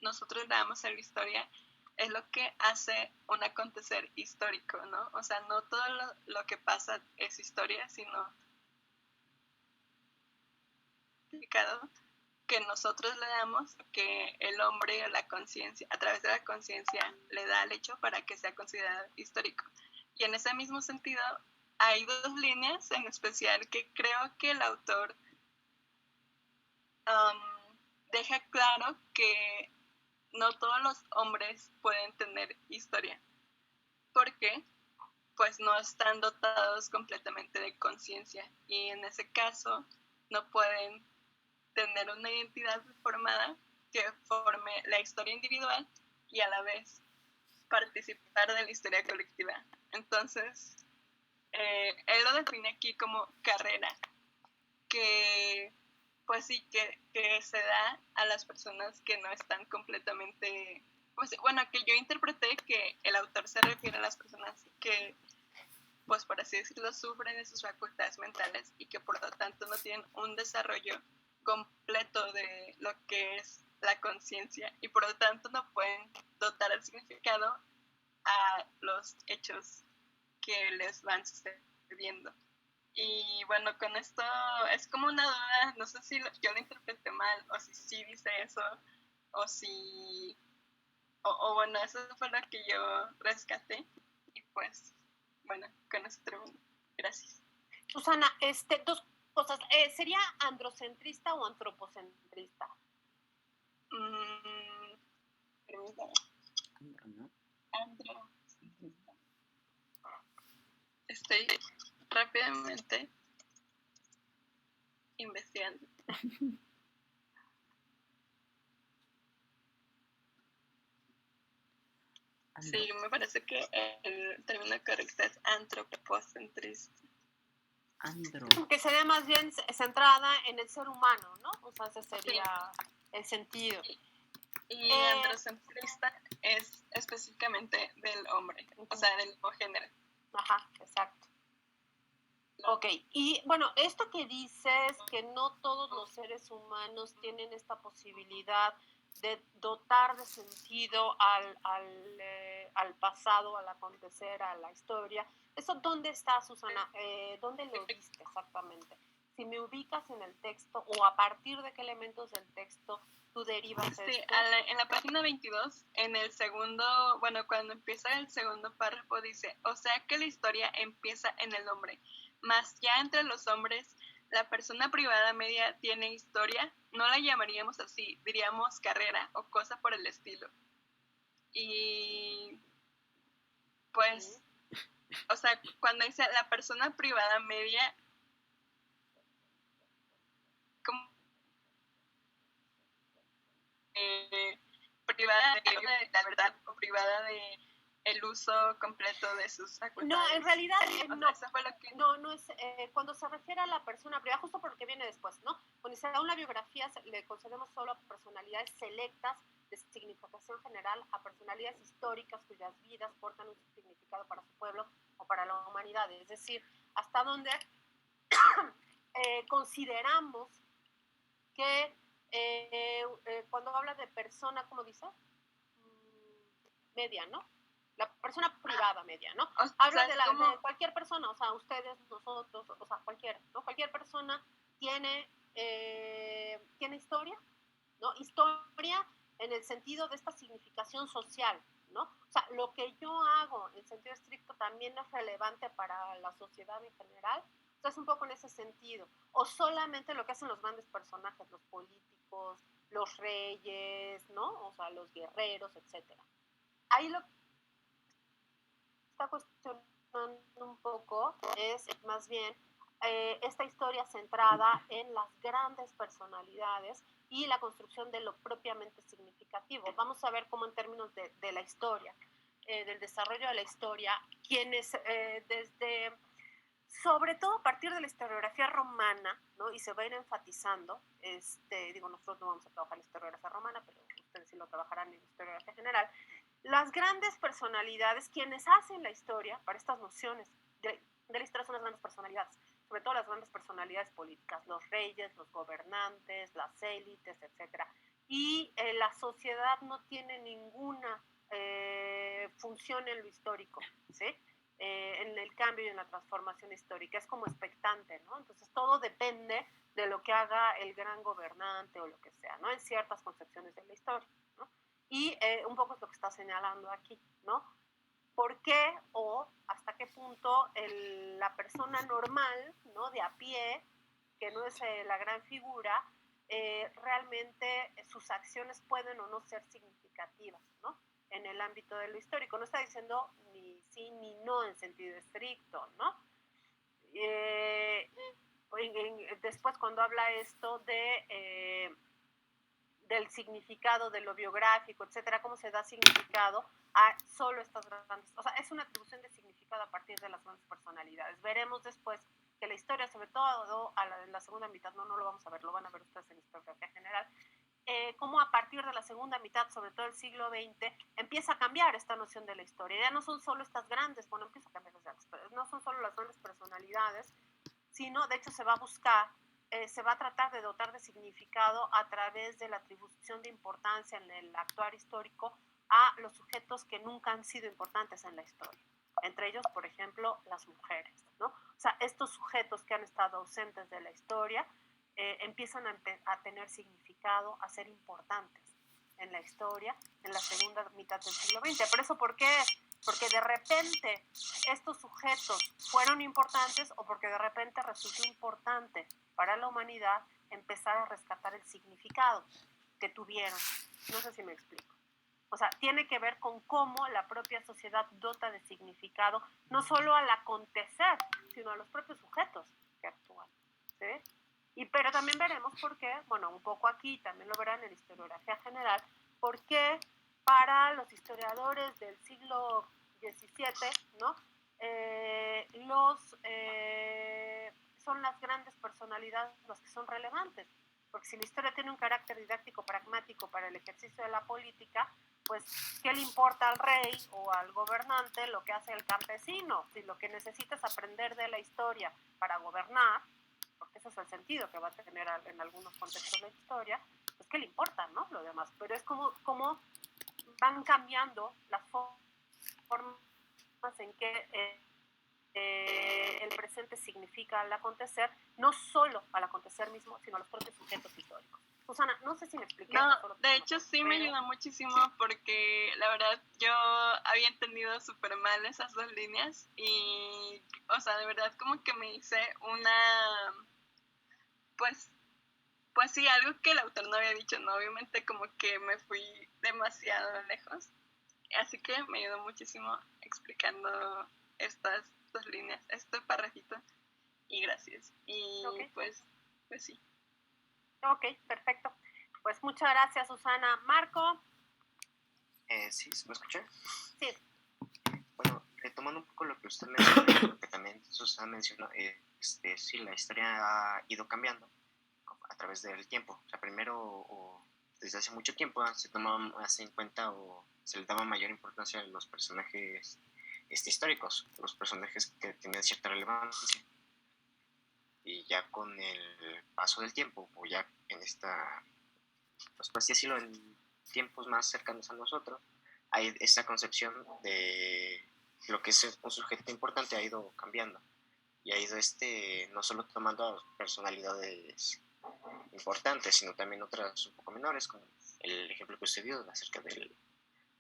nosotros le damos a la historia es lo que hace un acontecer histórico, ¿no? O sea, no todo lo que pasa es historia, sino que nosotros le damos, que el hombre o la conciencia, a través de la conciencia, le da al hecho para que sea considerado histórico. Y en ese mismo sentido, hay dos líneas en especial que creo que el autor deja claro que no todos los hombres pueden tener historia, porque pues no están dotados completamente de conciencia y en ese caso no pueden tener una identidad formada que forme la historia individual y a la vez participar de la historia colectiva. Entonces, él lo define aquí como carrera, que pues sí, que se da a las personas que no están completamente, pues bueno, que yo interpreté que el autor se refiere a las personas que, pues por así decirlo, sufren de sus facultades mentales y que por lo tanto no tienen un desarrollo completo de lo que es la conciencia y por lo tanto no pueden dotar el significado a los hechos que les van sucediendo. Y bueno, con esto es como una duda, no sé si yo lo interpreté mal o si sí dice eso o si, o bueno, eso fue lo que yo rescaté y pues bueno, con eso termino. Gracias. Susana, dos cosas, ¿sería androcentrista o antropocentrista? Permítame. Androcentrista. Estoy rápidamente investigando. Sí, me parece que el término correcto es antropocentrista. Que sería más bien centrada en el ser humano, ¿no? O sea, ese sería el sentido. Y androcentrista es específicamente del hombre, o sea, del mismo género. Ajá, exacto. Ok, y bueno, esto que dices, que no todos los seres humanos tienen esta posibilidad de dotar de sentido al pasado, al acontecer, a la historia, ¿eso dónde está, Susana? ¿Dónde lo viste exactamente? Si me ubicas en el texto o a partir de qué elementos del texto tú derivas esto. En la página 22, en el segundo, bueno, cuando empieza el segundo párrafo dice, o sea que la historia empieza en el hombre. Mas ya entre los hombres, la persona privada media tiene historia, no la llamaríamos así, diríamos carrera o cosa por el estilo. Y pues, o sea, cuando dice la persona privada media, como privada de la verdad o privada de el uso completo de sus facultades. No, en realidad no. Eso fue lo que... No es cuando se refiere a la persona privada, justo porque viene después, ¿no? Cuando se da una biografía, le concedemos solo a personalidades selectas de significación general, a personalidades históricas cuyas vidas portan un significado para su pueblo o para la humanidad. Es decir, hasta donde consideramos que cuando habla de persona, ¿cómo dice? Media, ¿no? La persona privada media, ¿no? Habla de cualquier persona, o sea, ustedes, nosotros, o sea, cualquiera, ¿no? Cualquier persona tiene historia, ¿no? Historia en el sentido de esta significación social, ¿no? O sea, lo que yo hago en sentido estricto también es relevante para la sociedad en general. O sea, es un poco en ese sentido. O solamente lo que hacen los grandes personajes, los políticos, los reyes, ¿no? O sea, los guerreros, etcétera. Ahí lo que está cuestionando un poco es más bien esta historia centrada en las grandes personalidades y la construcción de lo propiamente significativo. Vamos a ver cómo en términos de la historia, del desarrollo de la historia, quienes desde, sobre todo a partir de la historiografía romana, ¿no? Y se va a ir enfatizando, nosotros no vamos a trabajar en historiografía romana, pero ustedes sí lo trabajarán en historiografía general, las grandes personalidades, quienes hacen la historia para estas nociones de la historia son las grandes personalidades, sobre todo las grandes personalidades políticas, los reyes, los gobernantes, las élites, etcétera, y la sociedad no tiene ninguna función en lo histórico, ¿sí? En el cambio y en la transformación histórica, es como expectante, ¿no? Entonces todo depende de lo que haga el gran gobernante o lo que sea, ¿no? En ciertas concepciones de la historia, ¿no? Y un poco es lo que está señalando aquí, ¿no? ¿Por qué o hasta qué punto la persona normal, ¿no? De a pie, que no es la gran figura, realmente sus acciones pueden o no ser significativas, ¿no? En el ámbito de lo histórico. No está diciendo ni sí ni no en sentido estricto, ¿no? Después cuando habla esto del significado, de lo biográfico, etcétera, cómo se da significado a solo estas grandes, o sea, es una atribución de significado a partir de las grandes personalidades. Veremos después que la historia, sobre todo en la segunda mitad, no lo vamos a ver, lo van a ver ustedes en historiografía general, cómo a partir de la segunda mitad, sobre todo el siglo XX, empieza a cambiar esta noción de la historia. Ya no son solo estas grandes, bueno, empieza a cambiar no son solo las grandes personalidades, sino, de hecho, se va a buscar, se va a tratar de dotar de significado a través de la atribución de importancia en el actuar histórico a los sujetos que nunca han sido importantes en la historia. Entre ellos, por ejemplo, las mujeres, ¿no? O sea, estos sujetos que han estado ausentes de la historia empiezan a tener significado, a ser importantes en la historia en la segunda mitad del siglo XX. ¿Por eso por qué? Porque de repente estos sujetos fueron importantes o porque de repente resultó importante para la humanidad empezar a rescatar el significado que tuvieron. No sé si me explico. O sea, tiene que ver con cómo la propia sociedad dota de significado, no solo al acontecer, sino a los propios sujetos que actúan, ¿sí? Pero también veremos por qué, bueno, un poco aquí, también lo verán en historiografía general, por qué para los historiadores del siglo XVII, ¿no? Son las grandes personalidades las que son relevantes. Porque si la historia tiene un carácter didáctico pragmático para el ejercicio de la política, pues, ¿qué le importa al rey o al gobernante lo que hace el campesino? Si lo que necesita es aprender de la historia para gobernar, porque ese es el sentido que va a tener en algunos contextos de la historia, pues, ¿qué le importa, no? Lo demás. Pero es como van cambiando las formas en que el presente significa al acontecer, no solo al acontecer mismo, sino a los propios sujetos históricos. Susana, no sé si me expliqué. No, de hecho sí me ayuda muchísimo porque la verdad yo había entendido súper mal esas dos líneas y, o sea, de verdad como que me hice una, pues sí, algo que el autor no había dicho, ¿no? Obviamente como que me fui demasiado lejos, así que me ayudó muchísimo explicando estas dos líneas, este parrafito, y gracias. Y okay. pues sí. Ok, perfecto. Pues muchas gracias, Susana. Marco. Sí, ¿se me escucha? Sí. Bueno, retomando un poco lo que usted mencionó, lo que también Susana mencionó, sí, la historia ha ido cambiando a través del tiempo. O sea, primero, desde hace mucho tiempo, se tomaba más en cuenta o se le daba mayor importancia a los personajes históricos, los personajes que tenían cierta relevancia. Y ya con el paso del tiempo, o ya en esta, pues por así decirlo, en tiempos más cercanos a nosotros, hay esta concepción de lo que es un sujeto importante ha ido cambiando y ha ido no solo tomando personalidades importantes, sino también otras un poco menores, como el ejemplo que usted dio acerca de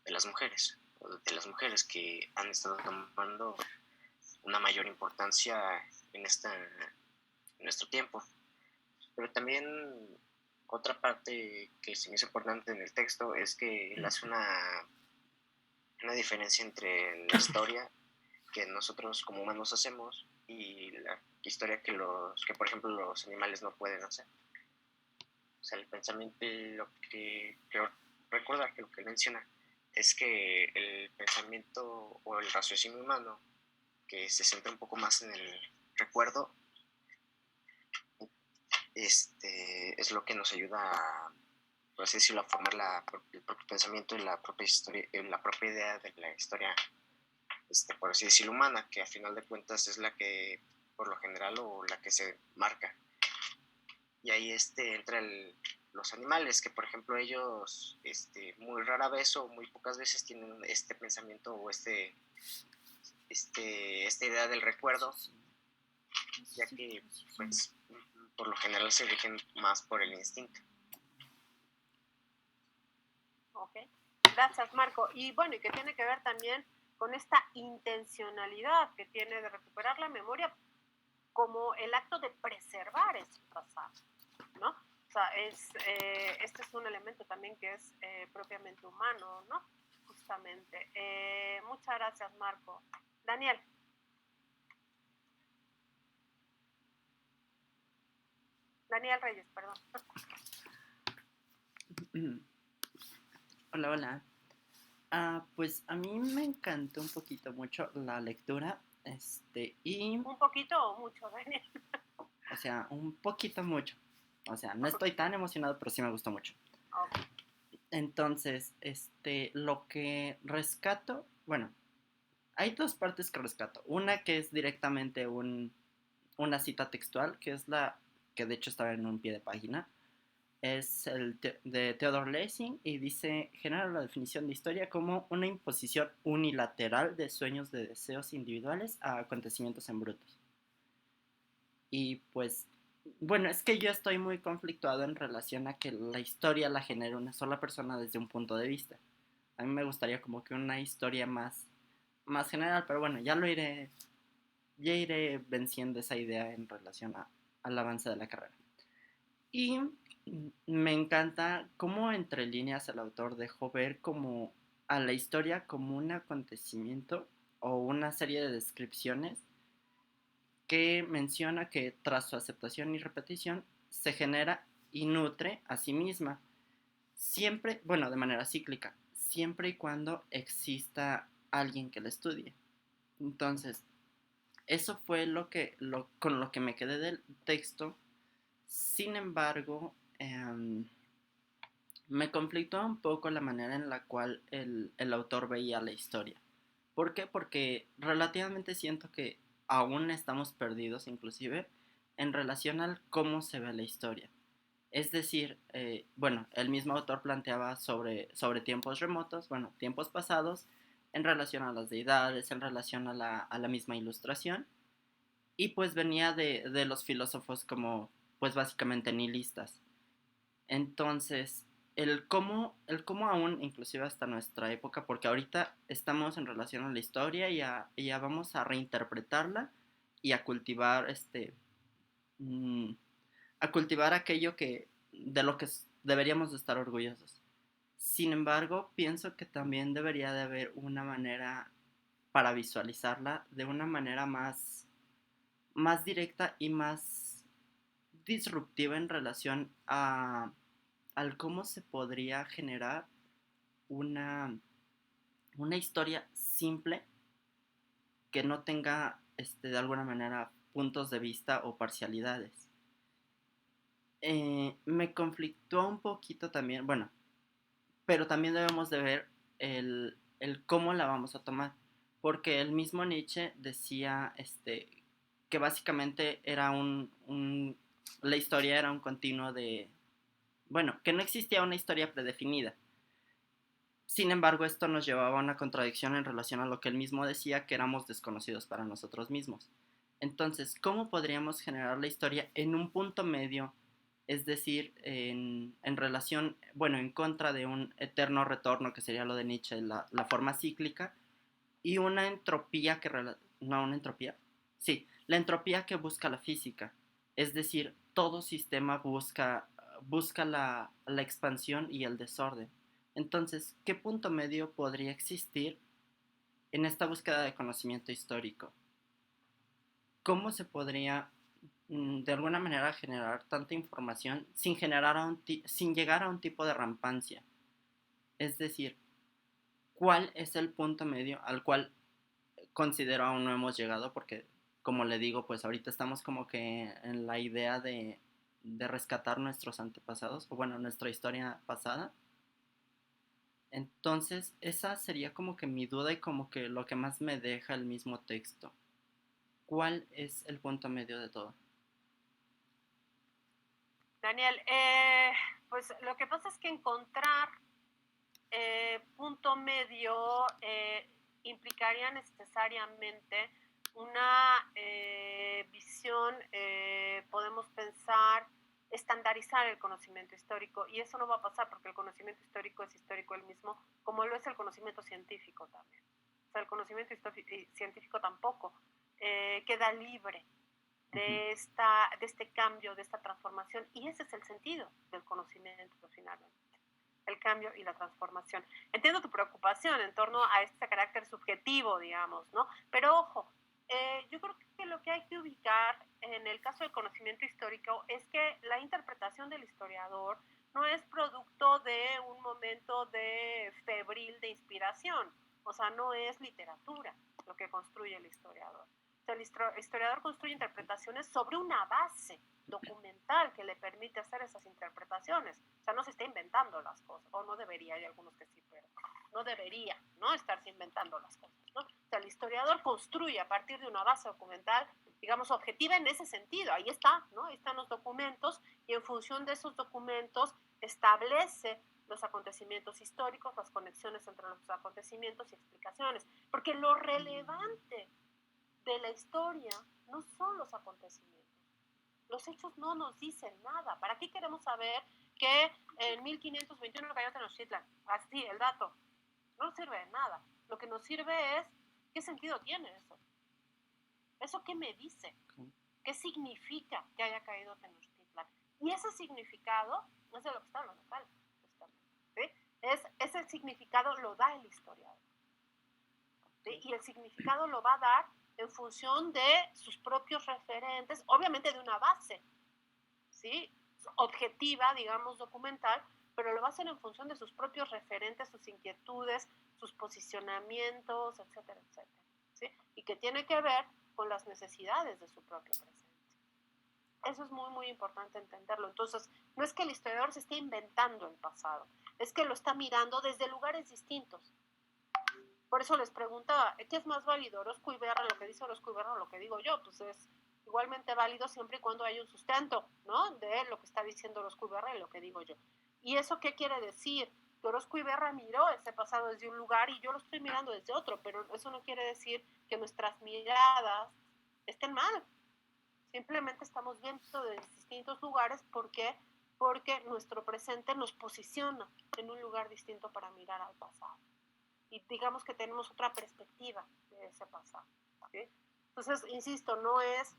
las mujeres que han estado tomando una mayor importancia en nuestro tiempo. Pero también otra parte que se me hizo importante en el texto es que él hace una diferencia entre la historia que nosotros como humanos hacemos y la historia que por ejemplo los animales no pueden hacer. O sea, el pensamiento, lo que recuerda que lo que menciona es que el pensamiento o el raciocinio humano, que se centra un poco más en el recuerdo, es lo que nos ayuda a, por así decirlo, a formar el propio pensamiento y la propia historia, la propia idea de la historia, por así decirlo, humana, que a final de cuentas es la que, por lo general, o la que se marca. Y ahí entra los animales, que por ejemplo ellos muy rara vez o muy pocas veces tienen este pensamiento o esta idea del recuerdo, ya que pues por lo general se rigen más por el instinto. Ok, gracias Marco. Y bueno, y que tiene que ver también con esta intencionalidad que tiene de recuperar la memoria como el acto de preservar ese pasado, ¿no? O sea, este es un elemento también que es propiamente humano, ¿no? Justamente. Muchas gracias, Marco. Daniel. Daniel Reyes, perdón. Hola, hola. Pues a mí me encantó un poquito mucho la lectura, y... ¿Un poquito o mucho, Daniel? O sea, un poquito mucho. O sea, no estoy tan emocionado, pero sí me gustó mucho. Okay. Entonces, lo que rescato, bueno, hay dos partes que rescato. Una que es directamente una cita textual, que es la que de hecho estaba en un pie de página. Es de Theodor Lessing y dice, genera la definición de historia como una imposición unilateral de sueños de deseos individuales a acontecimientos en brutos. Y pues, bueno, es que yo estoy muy conflictuado en relación a que la historia la genere una sola persona desde un punto de vista. A mí me gustaría como que una historia más general, pero bueno, ya iré venciendo esa idea en relación al avance de la carrera. Y me encanta cómo entre líneas el autor dejó ver como a la historia como un acontecimiento o una serie de descripciones que menciona que tras su aceptación y repetición se genera y nutre a sí misma, siempre, bueno, de manera cíclica, siempre y cuando exista alguien que la estudie. Entonces, eso fue con lo que me quedé del texto. Sin embargo, me conflictó un poco la manera en la cual el autor veía la historia. ¿Por qué? Porque relativamente siento que aún estamos perdidos inclusive en relación al cómo se ve la historia. Es decir, bueno, el mismo autor planteaba sobre tiempos remotos, bueno, tiempos pasados, en relación a las deidades, en relación a la misma ilustración, y pues venía de los filósofos como, pues básicamente nihilistas. Entonces, el cómo aún, inclusive hasta nuestra época, porque ahorita estamos en relación a la historia y ya vamos a reinterpretarla y a cultivar a cultivar aquello de lo que deberíamos de estar orgullosos. Sin embargo, pienso que también debería de haber una manera para visualizarla de una manera más directa y más disruptiva en relación al cómo se podría generar una historia simple que no tenga de alguna manera puntos de vista o parcialidades. Me conflictó un poquito también, bueno, pero también debemos de ver el cómo la vamos a tomar, porque el mismo Nietzsche decía que básicamente era la historia era un continuo de, bueno, que no existía una historia predefinida. Sin embargo, esto nos llevaba a una contradicción en relación a lo que él mismo decía, que éramos desconocidos para nosotros mismos. Entonces, ¿cómo podríamos generar la historia en un punto medio? Es decir, en relación, bueno, en contra de un eterno retorno, que sería lo de Nietzsche, la forma cíclica, y una entropía no, una entropía, sí, la entropía que busca la física. Es decir, todo sistema busca la expansión y el desorden. Entonces, ¿qué punto medio podría existir en esta búsqueda de conocimiento histórico? ¿Cómo se podría de alguna manera generar tanta información sin llegar a un tipo de rampancia? Es decir, ¿cuál es el punto medio al cual considero aún no hemos llegado? Porque, como le digo, pues ahorita estamos como que en la idea de rescatar nuestros antepasados, o bueno, nuestra historia pasada. Entonces, esa sería como que mi duda y como que lo que más me deja el mismo texto. ¿Cuál es el punto medio de todo? Daniel, Pues lo que pasa es que encontrar punto medio implicaría necesariamente una visión, podemos pensar, estandarizar el conocimiento histórico, y eso no va a pasar porque el conocimiento histórico es histórico él mismo, como lo es el conocimiento científico también. O sea, el conocimiento científico tampoco queda libre de este cambio, de esta transformación, y ese es el sentido del conocimiento finalmente, el cambio y la transformación. Entiendo tu preocupación en torno a este carácter subjetivo, digamos, ¿no? Pero ojo, yo creo que lo que hay que ubicar en el caso del conocimiento histórico es que la interpretación del historiador no es producto de un momento de febril de inspiración, o sea, no es literatura lo que construye el historiador. O sea, el historiador construye interpretaciones sobre una base documental que le permite hacer esas interpretaciones. O sea, no se está inventando las cosas, o no debería, hay algunos que sí, pero no debería, ¿no?, estarse inventando las cosas, ¿no? O sea, el historiador construye a partir de una base documental, digamos, objetiva en ese sentido. Ahí está, ¿no? Ahí están los documentos, y en función de esos documentos establece los acontecimientos históricos, las conexiones entre los acontecimientos y explicaciones. Porque lo relevante de la historia no son los acontecimientos. Los hechos no nos dicen nada. ¿Para qué queremos saber que en 1521 cayó Tenochtitlan? Así, el dato. No nos sirve de nada. Lo que nos sirve es, ¿qué sentido tiene eso? ¿Eso qué me dice? ¿Qué significa que haya caído Tenochtitlan? Y ese significado es de lo que está hablando Cal, ¿sí? Ese significado lo da el historiador, ¿sí? Y el significado lo va a dar en función de sus propios referentes, obviamente de una base, ¿sí?, objetiva, digamos, documental, pero lo va a hacer en función de sus propios referentes, sus inquietudes, sus posicionamientos, etcétera, etcétera, ¿sí? Y que tiene que ver con las necesidades de su propio presente. Eso es muy, muy importante entenderlo. Entonces, no es que el historiador se esté inventando el pasado, es que lo está mirando desde lugares distintos. Por eso les preguntaba, ¿qué es más válido, Orozco y Berra, lo que dice Orozco y Berra, o lo que digo yo? Pues es igualmente válido siempre y cuando haya un sustento, ¿no?, de lo que está diciendo Orozco y Berra y lo que digo yo. ¿Y eso qué quiere decir? Que Orozco y Berra miró ese pasado desde un lugar y yo lo estoy mirando desde otro, pero eso no quiere decir que nuestras miradas estén mal. Simplemente estamos viendo de distintos lugares. ¿Por qué? Porque nuestro presente nos posiciona en un lugar distinto para mirar al pasado. Y digamos que tenemos otra perspectiva de ese pasado, ¿sí? Entonces, insisto, no es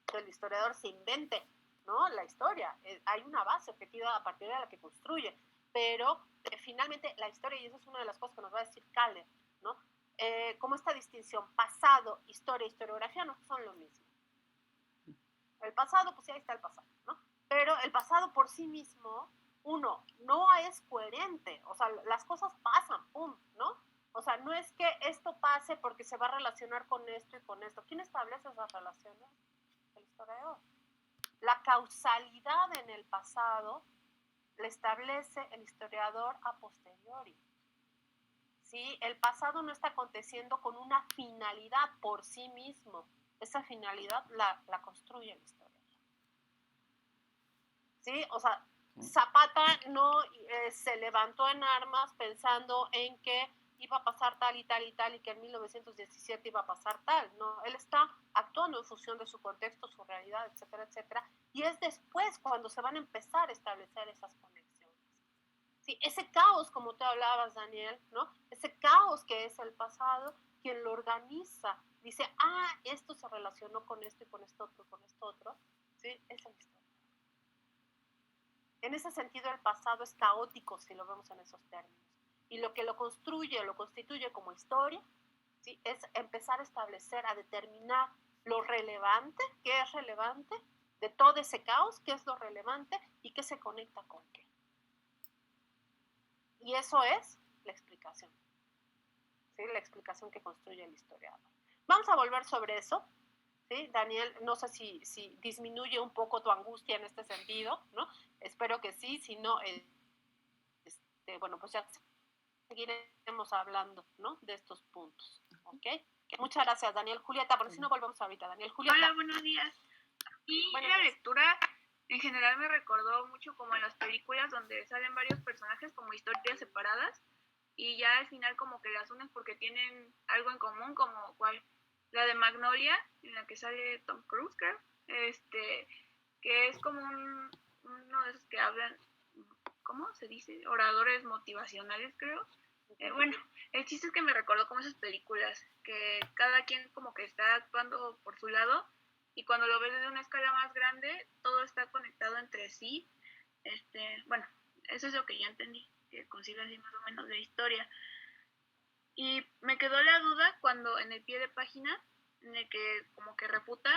que el historiador se invente, ¿no?, la historia. Hay una base objetiva a partir de la que construye, pero finalmente la historia, y esa es una de las cosas que nos va a decir Kaller, ¿no?, como esta distinción pasado, historia, historiografía no son lo mismo. El pasado, pues sí, ahí está el pasado, ¿no? Pero el pasado por sí mismo, uno, no es coherente. O sea, las cosas pasan, pum, ¿no? O sea, no es que esto pase porque se va a relacionar con esto y con esto. ¿Quién establece esas relaciones? El historiador. La causalidad en el pasado la establece el historiador a posteriori. ¿Sí? El pasado no está aconteciendo con una finalidad por sí mismo. Esa finalidad la construye el historiador. ¿Sí? O sea, Zapata no se levantó en armas pensando en que iba a pasar tal y tal y tal, y que en 1917 iba a pasar tal. No, él está actuando en función de su contexto, su realidad, etcétera, etcétera. Y es después cuando se van a empezar a establecer esas conexiones. Sí, ese caos, como tú hablabas, Daniel, ¿no? Ese caos que es el pasado, quien lo organiza, dice, esto se relacionó con esto y con esto otro, ¿sí? Es el historiador. En ese sentido, el pasado es caótico, si lo vemos en esos términos. Y lo que lo construye, lo constituye como historia, ¿sí?, es empezar a establecer, a determinar lo relevante, qué es relevante, de todo ese caos, qué es lo relevante y qué se conecta con qué. Y eso es la explicación, ¿sí?, la explicación que construye el historiador. Vamos a volver sobre eso, ¿sí? Daniel, no sé si disminuye un poco tu angustia en este sentido, ¿no? Espero que sí, si no, bueno, pues ya seguiremos hablando, ¿no?, de estos puntos, ¿ok? Muchas gracias, Daniel. Julieta, pero si no volvemos ahorita, Daniel. Julieta. Hola, buenos días. Y la lectura En general me recordó mucho como en las películas donde salen varios personajes como historias separadas y ya al final como que las unen porque tienen algo en común, como cual la de Magnolia, en la que sale Tom Cruise, creo, que es como uno de esos que hablan, ¿cómo se dice? Oradores motivacionales, creo. Bueno, el chiste es que me recordó como esas películas, que cada quien como que está actuando por su lado y cuando lo ves desde una escala más grande, todo está conectado entre sí. Bueno, eso es lo que ya entendí, que consigo así más o menos de historia. Y me quedó la duda cuando en el pie de página, en el que como que refuta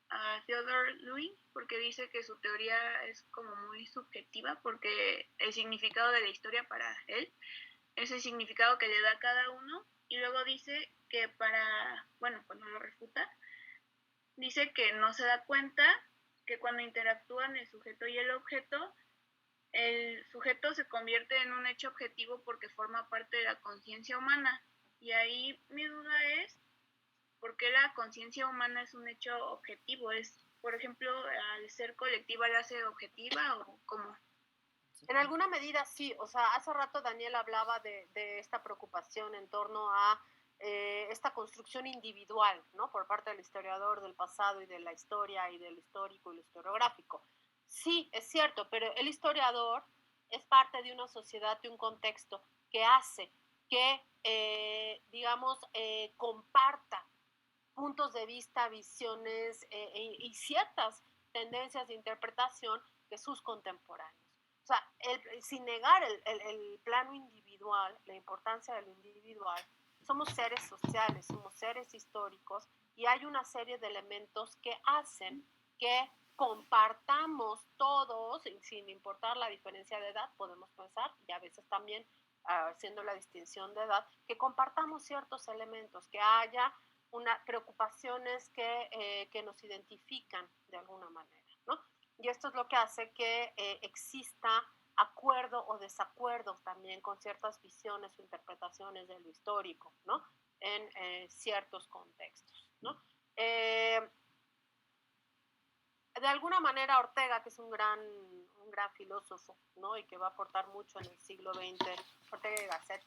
a Theodore Louis, porque dice que su teoría es como muy subjetiva, porque el significado de la historia para él es el significado que le da a cada uno, y luego dice que cuando lo refuta, dice que no se da cuenta que cuando interactúan el sujeto y el objeto sujeto se convierte en un hecho objetivo porque forma parte de la conciencia humana. Y ahí mi duda es, ¿por qué la conciencia humana es un hecho objetivo? Por ejemplo, al ser colectiva la hace objetiva o cómo? En alguna medida sí, o sea, hace rato Daniel hablaba de esta preocupación en torno a esta construcción individual, ¿no? Por parte del historiador del pasado y de la historia y del histórico y lo historiográfico. Sí, es cierto, pero el historiador es parte de una sociedad, de un contexto que hace que, comparta puntos de vista, visiones y ciertas tendencias de interpretación de sus contemporáneos. O sea, sin negar el plano individual, la importancia de lo individual, somos seres sociales, somos seres históricos y hay una serie de elementos que hacen que compartamos todos, sin importar la diferencia de edad, podemos pensar, y a veces también haciendo la distinción de edad, que compartamos ciertos elementos, que haya preocupaciones que nos identifican de alguna manera, ¿no? Y esto es lo que hace que exista acuerdo o desacuerdo también con ciertas visiones o interpretaciones de lo histórico, ¿no? En ciertos contextos, ¿no? De alguna manera Ortega, que es un gran filósofo, ¿no? Y que va a aportar mucho en el siglo XX, Ortega y Gasset,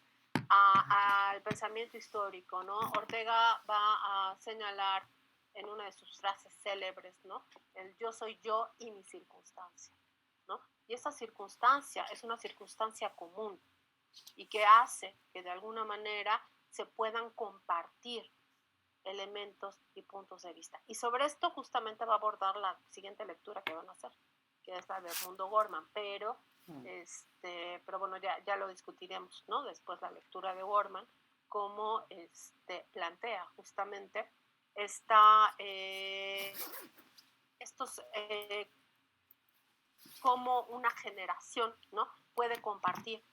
al pensamiento histórico, ¿no? Ortega va a señalar en una de sus frases célebres, ¿no? El yo soy yo y mi circunstancia, ¿no? Y esa circunstancia es una circunstancia común y que hace que de alguna manera se puedan compartir elementos y puntos de vista. Y sobre esto justamente va a abordar la siguiente lectura que van a hacer, que es la de Edmundo Gorman, pero bueno, ya lo discutiremos, ¿no? Después la lectura de Gorman, cómo plantea justamente cómo una generación, ¿no? Puede compartir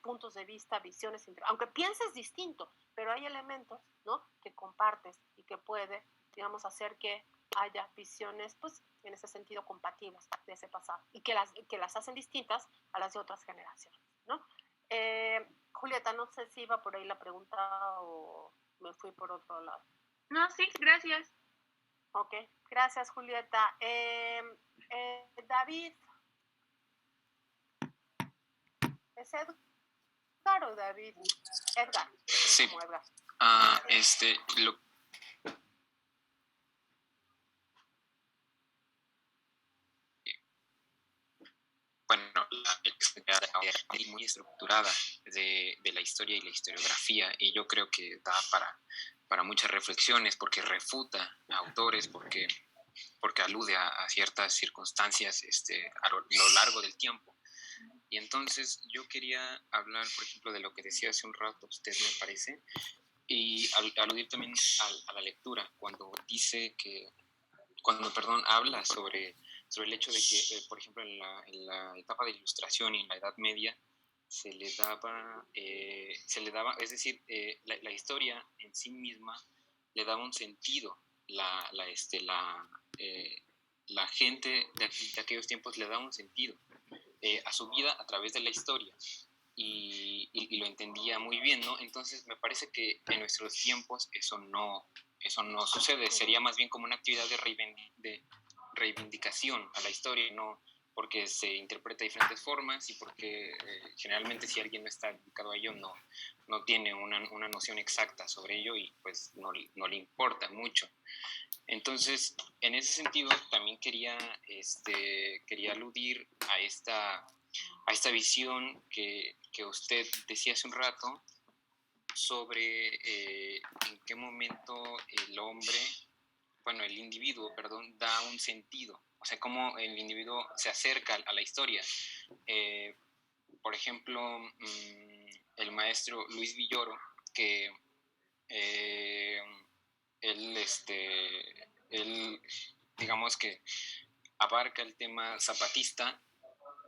puntos de vista, visiones, aunque pienses distinto, pero hay elementos, ¿no? Que compartes y que puede, digamos, hacer que haya visiones, pues, en ese sentido compatibles de ese pasado y que las hacen distintas a las de otras generaciones, ¿no? Julieta, no sé si iba por ahí la pregunta o me fui por otro lado. No, sí, gracias. Ok, gracias, Julieta. David, ¿es Edgar o David? Edgar. Sí. Como Edgar. Bueno, la muy estructurada de la historia y la historiografía, y yo creo que da para muchas reflexiones, porque refuta a autores, porque alude a ciertas circunstancias a lo largo del tiempo. Y entonces yo quería hablar, por ejemplo, de lo que decía hace un rato usted, me parece, y aludir también a la lectura, cuando habla sobre el hecho de que, por ejemplo, en la etapa de Ilustración y en la Edad Media se le daba, es decir, la historia en sí misma le daba un sentido. La gente de aquellos tiempos le daba un sentido a su vida a través de la historia y lo entendía muy bien, ¿no? Entonces me parece que en nuestros tiempos eso no sucede, sería más bien como una actividad de reivindicación a la historia, no porque se interpreta de diferentes formas y porque generalmente si alguien no está dedicado a ello no tiene una noción exacta sobre ello y pues no le importa mucho. Entonces, en ese sentido, también quería aludir a esta visión que usted decía hace un rato sobre en qué momento el individuo, da un sentido. O sea, cómo el individuo se acerca a la historia. Por ejemplo, el maestro Luis Villoro, que él, digamos que abarca el tema zapatista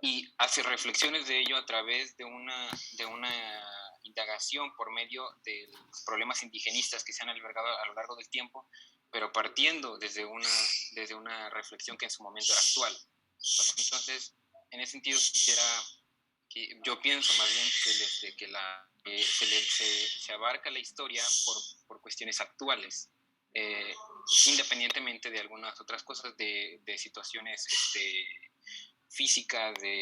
y hace reflexiones de ello a través de una indagación por medio de los problemas indigenistas que se han albergado a lo largo del tiempo, pero partiendo desde una reflexión que en su momento era actual. Entonces, en ese sentido yo pienso más bien que se abarca la historia por cuestiones actuales, independientemente de algunas otras cosas, de situaciones físicas, de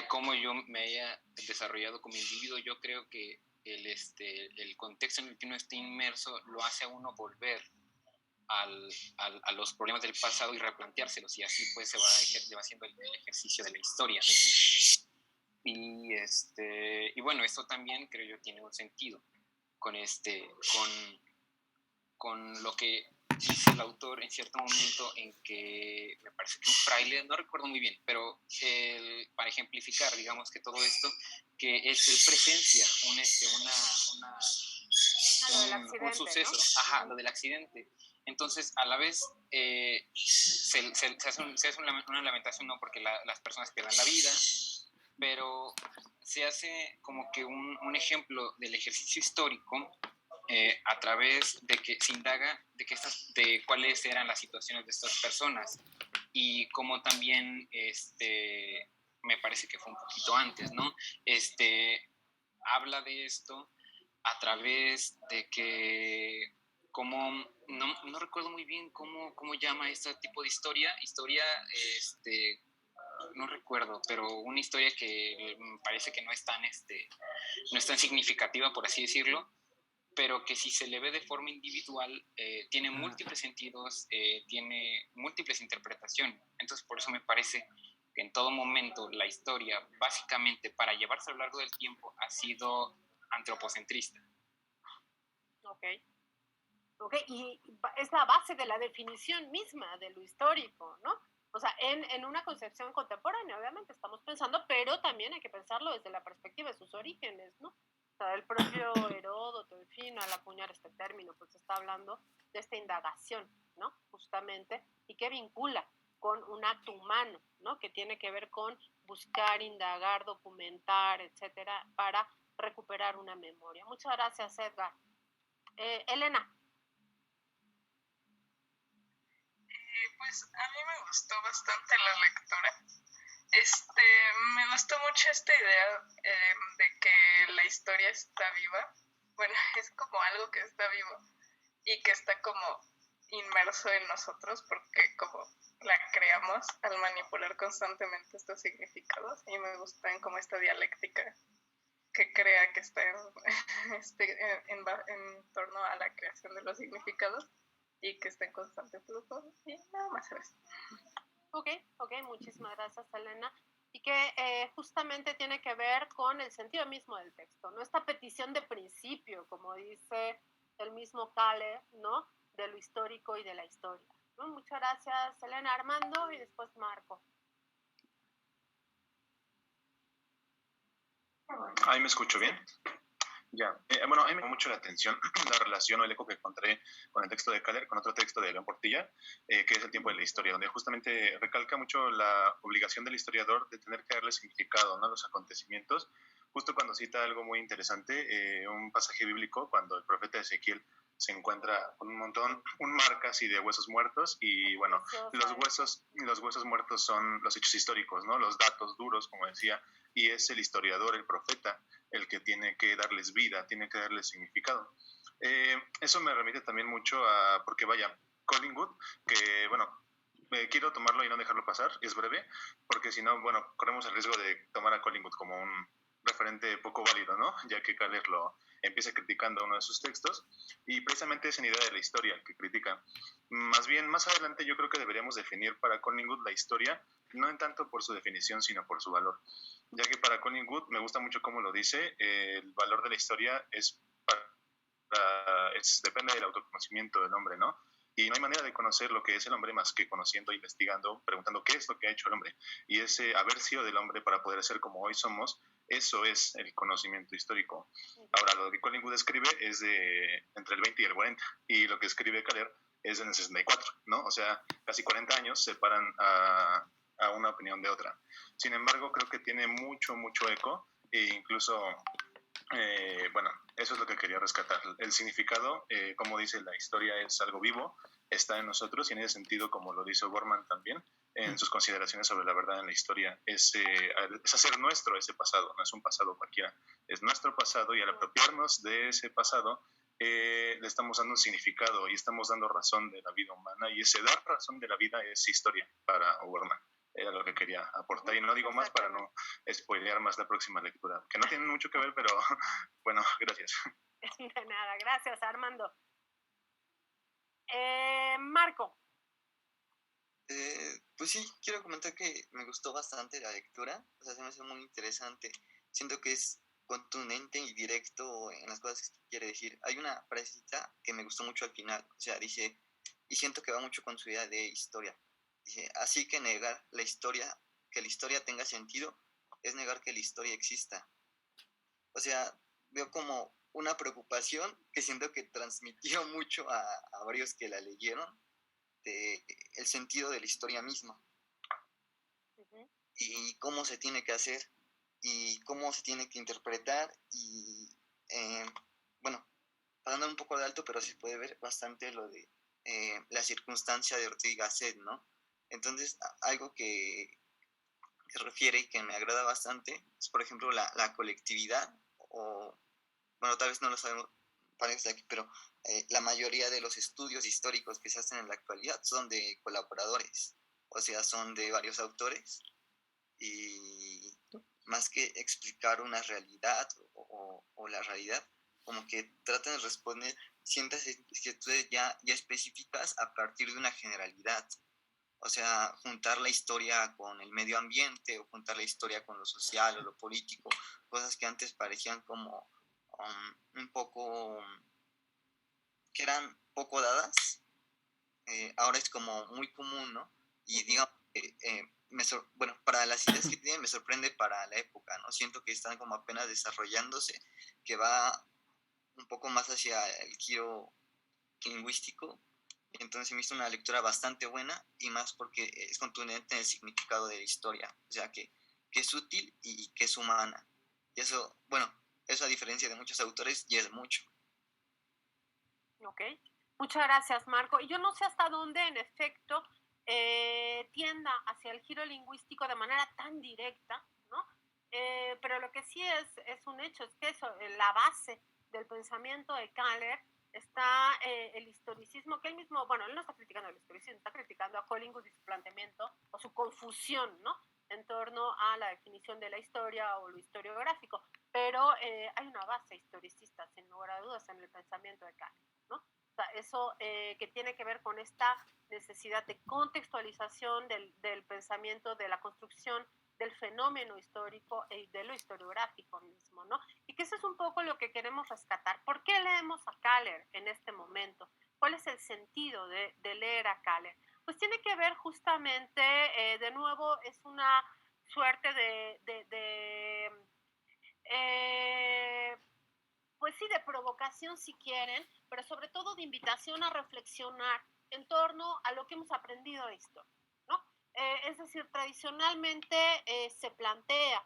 cómo yo me haya desarrollado como individuo. Yo creo que el contexto en el que uno está inmerso lo hace a uno volver a los problemas del pasado y replanteárselos, y así pues se va haciendo el ejercicio de la historia. Y bueno, esto también creo yo tiene un sentido con lo que dice el autor en cierto momento, en que me parece que un fraile, no recuerdo muy bien, pero para ejemplificar, digamos que todo esto, que él presencia un suceso, ¿no? Lo del accidente. Entonces, a la vez, se hace una lamentación, no porque las personas pierdan la vida, pero se hace como que un ejemplo del ejercicio histórico, a través de que se indaga de cuáles eran las situaciones de estas personas, y cómo también, me parece que fue un poquito antes, ¿no? Habla de esto a través de que, como, no recuerdo muy bien cómo llama este tipo de historia, no recuerdo, pero una historia que me parece que no es tan significativa, por así decirlo, pero que si se le ve de forma individual, tiene múltiples sentidos, tiene múltiples interpretaciones. Entonces, por eso me parece que en todo momento la historia, básicamente, para llevarse a lo largo del tiempo, ha sido antropocentrista. Ok, y es la base de la definición misma de lo histórico, ¿no? O sea, en una concepción contemporánea, obviamente, estamos pensando, pero también hay que pensarlo desde la perspectiva de sus orígenes, ¿no? O sea, el propio Heródoto, en fin, al acuñar este término, pues está hablando de esta indagación, ¿no? Justamente, y que vincula con un acto humano, ¿no? Que tiene que ver con buscar, indagar, documentar, etcétera, para recuperar una memoria. Muchas gracias, Edgar. Elena. Pues a mí me gustó bastante la lectura. Me gustó mucho esta idea de que la historia está viva. Bueno, es como algo que está vivo y que está como inmerso en nosotros, porque como la creamos al manipular constantemente estos significados, y me gusta como esta dialéctica que crea que está en torno a la creación de los significados y que está en constante flujo, y nada más eso. Ok, muchísimas gracias, Elena. Y que justamente tiene que ver con el sentido mismo del texto, ¿no? Esta petición de principio, como dice el mismo Cale, ¿no? De lo histórico y de la historia, ¿no? Muchas gracias, Elena. Armando y después Marco. ¿Ahí me escucho bien? Ya. Bueno, a mí me llamó mucho la atención la relación o el eco que encontré con el texto de Kaller, con otro texto de León Portilla, que es El tiempo de la historia, donde justamente recalca mucho la obligación del historiador de tener que darle significado, ¿no?, a los acontecimientos, justo cuando cita algo muy interesante, un pasaje bíblico, cuando el profeta Ezequiel se encuentra con un mar casi de huesos muertos, y bueno, los huesos muertos son los hechos históricos, ¿no?, los datos duros, como decía, y es el historiador, el profeta, el que tiene que darles vida, tiene que darles significado. Eso me remite también mucho a, porque vaya, Collingwood, que, bueno, quiero tomarlo y no dejarlo pasar, es breve, porque si no, bueno, corremos el riesgo de tomar a Collingwood como un referente poco válido, ¿no? Ya que Kaller lo empieza criticando uno de sus textos, y precisamente es en idea de la historia que critica. Más bien, más adelante yo creo que deberíamos definir para Collingwood la historia, no en tanto por su definición, sino por su valor. Ya que para Collingwood, me gusta mucho cómo lo dice, el valor de la historia depende del autoconocimiento del hombre, ¿no? Y no hay manera de conocer lo que es el hombre más que conociendo, investigando, preguntando qué es lo que ha hecho el hombre. Y ese haber sido del hombre para poder ser como hoy somos, eso es el conocimiento histórico. Ahora, lo que Collingwood escribe es de entre el 20 y el 40, y lo que escribe Kaller es en el 64, ¿no? O sea, casi 40 años separan a una opinión de otra. Sin embargo, creo que tiene mucho eco, e incluso... bueno, eso es lo que quería rescatar. El significado, como dice, la historia es algo vivo, está en nosotros, y en ese sentido, como lo dice O'Gorman también, en sus consideraciones sobre la verdad en la historia, es hacer nuestro ese pasado, no es un pasado cualquiera, es nuestro pasado, y al apropiarnos de ese pasado, le estamos dando un significado y estamos dando razón de la vida humana, y ese dar razón de la vida es historia para O'Gorman. Era lo que quería aportar, y no digo más para no spoilear más la próxima lectura, que no tienen mucho que ver, pero bueno, gracias. De nada, gracias, Armando. Marco. Pues sí, quiero comentar que me gustó bastante la lectura, o sea, se me hace muy interesante. Siento que es contundente y directo en las cosas que quiere decir. Hay una frasecita que me gustó mucho al final, o sea, dice, y siento que va mucho con su idea de historia. Dice, así que negar la historia, que la historia tenga sentido, es negar que la historia exista. O sea, veo como una preocupación que siento que transmitió mucho a varios que la leyeron, de el sentido de la historia misma. Y cómo se tiene que hacer, y cómo se tiene que interpretar, y bueno, pasando un poco de alto, pero se puede ver bastante lo de la circunstancia de Ortega y Gasset, ¿no? Entonces, algo que refiere y que me agrada bastante es, por ejemplo, la colectividad, o, bueno, tal vez no lo sabemos varios de aquí, pero la mayoría de los estudios históricos que se hacen en la actualidad son de colaboradores, o sea, son de varios autores, y más que explicar una realidad o la realidad, como que tratan de responder ciertas inquietudes ya específicas a partir de una generalidad. O sea, juntar la historia con el medio ambiente, o juntar la historia con lo social o lo político, cosas que antes parecían como un poco, que eran poco dadas, ahora es como muy común, ¿no? Y digamos, bueno, para las ideas que tienen me sorprende para la época, ¿no? Siento que están como apenas desarrollándose, que va un poco más hacia el giro lingüístico. Entonces me hizo una lectura bastante buena, y más porque es contundente en el significado de la historia, o sea, que es útil y que es humana. Y eso, bueno, eso a diferencia de muchos autores, ya es mucho. Ok, muchas gracias, Marco. Y yo no sé hasta dónde, en efecto, tienda hacia el giro lingüístico de manera tan directa, ¿no? Pero lo que sí es un hecho, es que eso, la base del pensamiento de Kaller está el historicismo, que él mismo, bueno, él no está criticando el historicismo, está criticando a Collingwood y su planteamiento, o su confusión, ¿no?, en torno a la definición de la historia o lo historiográfico, pero hay una base historicista, sin lugar a dudas, en el pensamiento de Kaller, ¿no? O sea, eso que tiene que ver con esta necesidad de contextualización del pensamiento, de la construcción del fenómeno histórico y de lo historiográfico mismo, ¿no? Y que eso es un poco lo que queremos rescatar. ¿Por qué leemos a Kaller en este momento? ¿Cuál es el sentido de leer a Kaller? Pues tiene que ver justamente, de nuevo, es una suerte pues sí, de provocación si quieren, pero sobre todo de invitación a reflexionar en torno a lo que hemos aprendido de historia, ¿no? Es decir, tradicionalmente se plantea,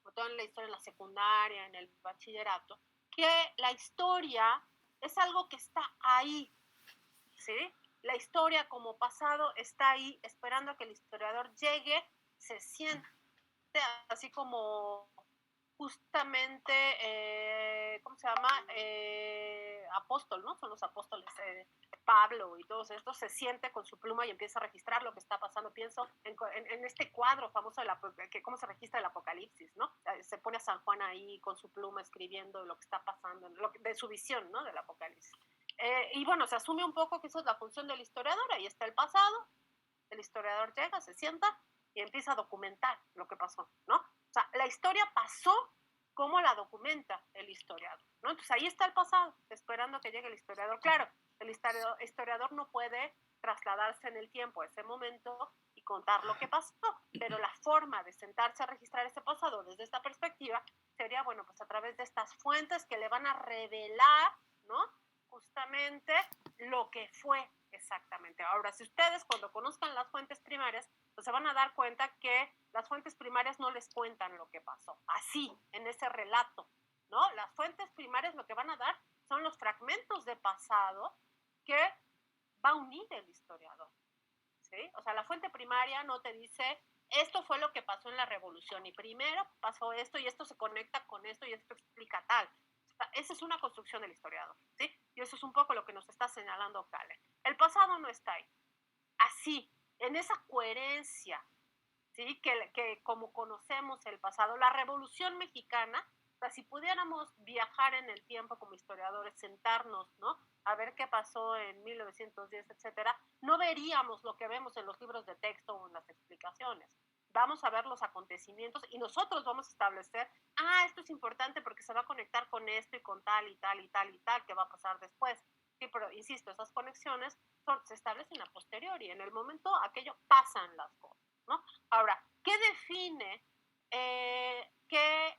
sobre todo en la historia, en la secundaria, en el bachillerato, que la historia es algo que está ahí, ¿sí? La historia como pasado está ahí, esperando a que el historiador llegue, se siente, así como justamente, ¿cómo se llama? apóstol, ¿no? Son los apóstoles Pablo y todos estos, se siente con su pluma y empieza a registrar lo que está pasando. Pienso en este cuadro famoso que cómo se registra el Apocalipsis, ¿no? Se pone a San Juan ahí con su pluma escribiendo lo que está pasando, de su visión, ¿no? Del Apocalipsis. Y bueno, se asume un poco que eso es la función del historiador. Ahí está el pasado, el historiador llega, se sienta y empieza a documentar lo que pasó, ¿no? O sea, la historia pasó como la documenta el historiador, ¿no? Entonces ahí está el pasado, esperando que llegue el historiador. Claro, el historiador no puede trasladarse en el tiempo a ese momento y contar lo que pasó, pero la forma de sentarse a registrar ese pasado desde esta perspectiva sería, bueno, pues a través de estas fuentes que le van a revelar, ¿no? Justamente lo que fue exactamente. Ahora, si ustedes cuando conozcan las fuentes primarias, pues se van a dar cuenta que las fuentes primarias no les cuentan lo que pasó, así, en ese relato, ¿no? Las fuentes primarias lo que van a dar son los fragmentos de pasado que va a unir el historiador, ¿sí? O sea, la fuente primaria no te dice, esto fue lo que pasó en la revolución y primero pasó esto y esto se conecta con esto y esto explica tal. O sea, esa es una construcción del historiador, ¿sí? Y eso es un poco lo que nos está señalando Kaller. El pasado no está ahí. Así, en esa coherencia, ¿sí? Que como conocemos el pasado, la Revolución Mexicana, o sea, si pudiéramos viajar en el tiempo como historiadores, sentarnos, ¿no? A ver qué pasó en 1910, etcétera, no veríamos lo que vemos en los libros de texto o en las explicaciones. Vamos a ver los acontecimientos y nosotros vamos a establecer, esto es importante porque se va a conectar con esto y con tal y tal y tal y tal que va a pasar después. Sí, pero insisto, esas conexiones se establecen a posteriori. En el momento aquello pasan las cosas, ¿no? Ahora, ¿qué define que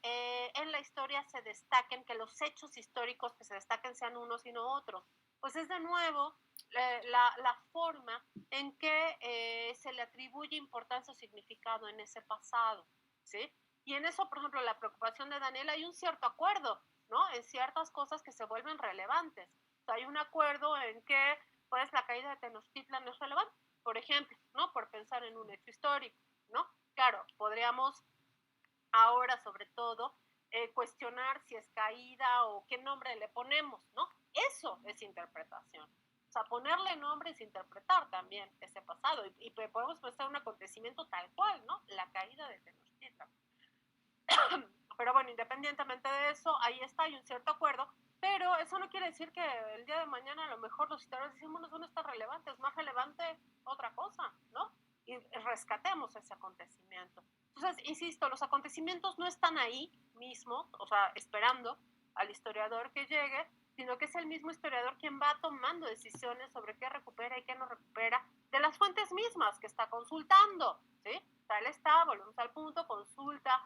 en la historia se destaquen, que los hechos históricos que se destaquen sean unos y no otros? Pues es de nuevo la forma en que se le atribuye importancia o significado en ese pasado, ¿sí? Y en eso, por ejemplo, la preocupación de Daniel, hay un cierto acuerdo, ¿no? En ciertas cosas que se vuelven relevantes. O sea, hay un acuerdo en que, pues, la caída de Tenochtitlan es relevante, por ejemplo, ¿no? Por pensar en un hecho histórico, ¿no? Claro, podríamos ahora, sobre todo, cuestionar si es caída o qué nombre le ponemos, ¿no? Eso es interpretación. O sea, ponerle nombre es interpretar también ese pasado. Y podemos pensar un acontecimiento tal cual, ¿no? La caída de Tenochtitlan. Pero bueno, independientemente de eso, ahí está, hay un cierto acuerdo. Pero eso no quiere decir que el día de mañana a lo mejor los historiadores decimos, no es tan relevante, es más relevante otra cosa, ¿no? Y rescatemos ese acontecimiento. Entonces, insisto, los acontecimientos no están ahí mismo, o sea, esperando al historiador que llegue, sino que es el mismo historiador quien va tomando decisiones sobre qué recupera y qué no recupera de las fuentes mismas que está consultando, ¿sí? Tal está, volvemos al punto, consulta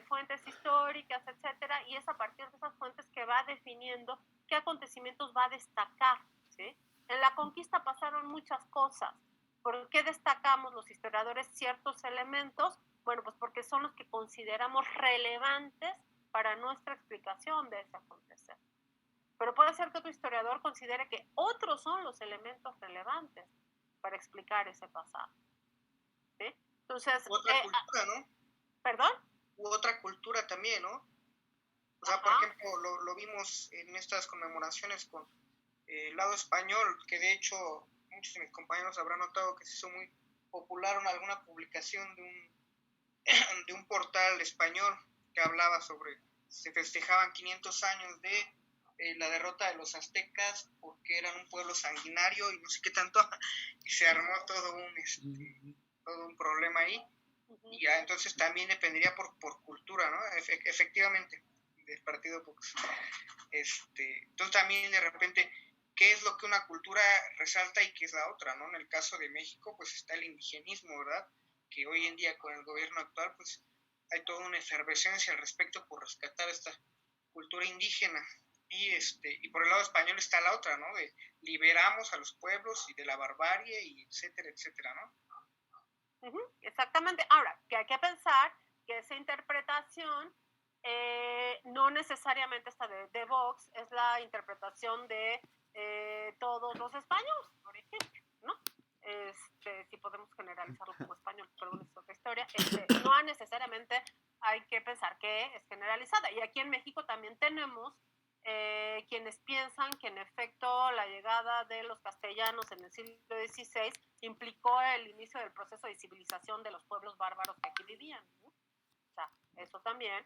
fuentes históricas, etcétera, y es a partir de esas fuentes que va definiendo qué acontecimientos va a destacar, ¿sí? En la conquista pasaron muchas cosas. ¿Por qué destacamos los historiadores ciertos elementos? Bueno, pues porque son los que consideramos relevantes para nuestra explicación de ese acontecer. Pero puede ser que otro historiador considere que otros son los elementos relevantes para explicar ese pasado, ¿sí? Entonces, otra cultura, ¿no? ¿Perdón? U otra cultura también, ¿no? O sea, por ejemplo, lo vimos en estas conmemoraciones con el lado español, que de hecho muchos de mis compañeros habrán notado que se hizo muy popular alguna publicación de un portal español que hablaba sobre, se festejaban 500 años de la derrota de los aztecas porque eran un pueblo sanguinario y no sé qué tanto, y se armó todo un problema ahí. Y ya, entonces también dependería por cultura, ¿no? Efectivamente, del partido Vox. Entonces también de repente, ¿qué es lo que una cultura resalta y qué es la otra, ¿no? En el caso de México, pues está el indigenismo, ¿verdad? Que hoy en día con el gobierno actual, pues hay toda una efervescencia al respecto por rescatar esta cultura indígena. Y por el lado español está la otra, ¿no? De liberamos a los pueblos y de la barbarie y etcétera, etcétera, ¿no? Exactamente. Ahora, que hay que pensar que esa interpretación no necesariamente esta de Vox es la interpretación de todos los españoles, por ejemplo, ¿no? Si podemos generalizarlo como español, pero es otra historia. No necesariamente hay que pensar que es generalizada. Y aquí en México también tenemos quienes piensan que en efecto la llegada de los castellanos en el siglo XVI implicó el inicio del proceso de civilización de los pueblos bárbaros que aquí vivían, ¿no? O sea, eso también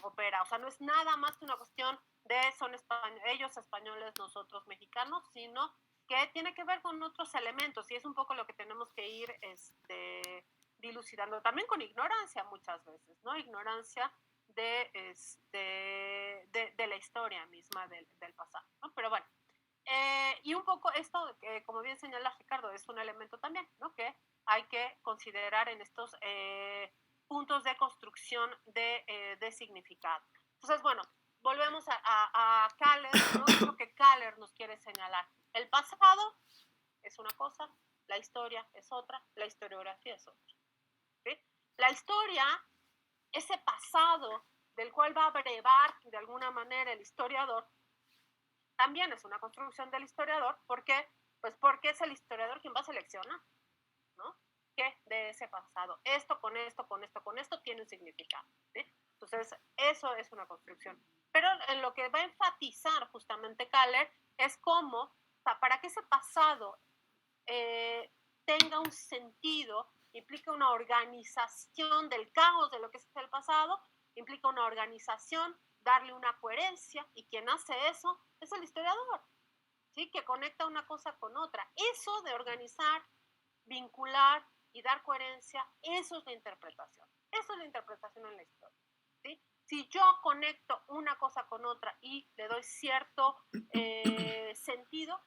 opera, o sea, no es nada más que una cuestión de ellos españoles, nosotros mexicanos, sino que tiene que ver con otros elementos, y es un poco lo que tenemos que ir dilucidando, también con ignorancia muchas veces, ¿no? Ignorancia de la historia misma del pasado, ¿no? Pero bueno, y un poco esto, como bien señala Ricardo, es un elemento también, ¿no? Que hay que considerar en estos puntos de construcción de significado. Entonces, bueno, volvemos a Kaller, ¿no? Es lo que Kaller nos quiere señalar. El pasado es una cosa, la historia es otra, la historiografía es otra, ¿sí? La historia, ese pasado del cual va a brevar de alguna manera el historiador, también es una construcción del historiador. ¿Por qué? Pues porque es el historiador quien va a seleccionar, ¿no? ¿Qué de ese pasado? Esto con esto, con esto, con esto tiene un significado, ¿sí? Entonces, eso es una construcción. Pero en lo que va a enfatizar justamente Kaller es cómo, o sea, para que ese pasado tenga un sentido, implica una organización del caos de lo que es el pasado, implica una organización, darle una coherencia, y quien hace eso es el historiador, ¿sí? Que conecta una cosa con otra. Eso de organizar, vincular y dar coherencia, eso es la interpretación. Eso es la interpretación en la historia, ¿sí? Si yo conecto una cosa con otra y le doy cierto sentido,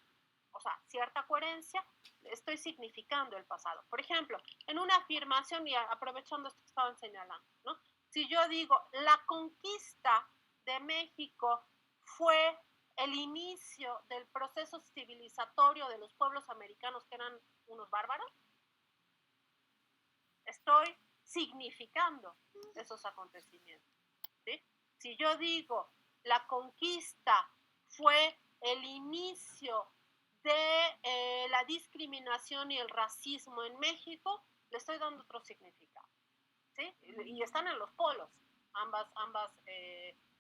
o sea, cierta coherencia, estoy significando el pasado. Por ejemplo, en una afirmación, y aprovechando esto que estaban señalando, ¿no? Si yo digo, la conquista de México fue el inicio del proceso civilizatorio de los pueblos americanos que eran unos bárbaros, estoy significando esos acontecimientos, ¿sí? Si yo digo, la conquista fue el inicio de la discriminación y el racismo en México, le estoy dando otro significado, ¿sí? Y están en los polos, ambas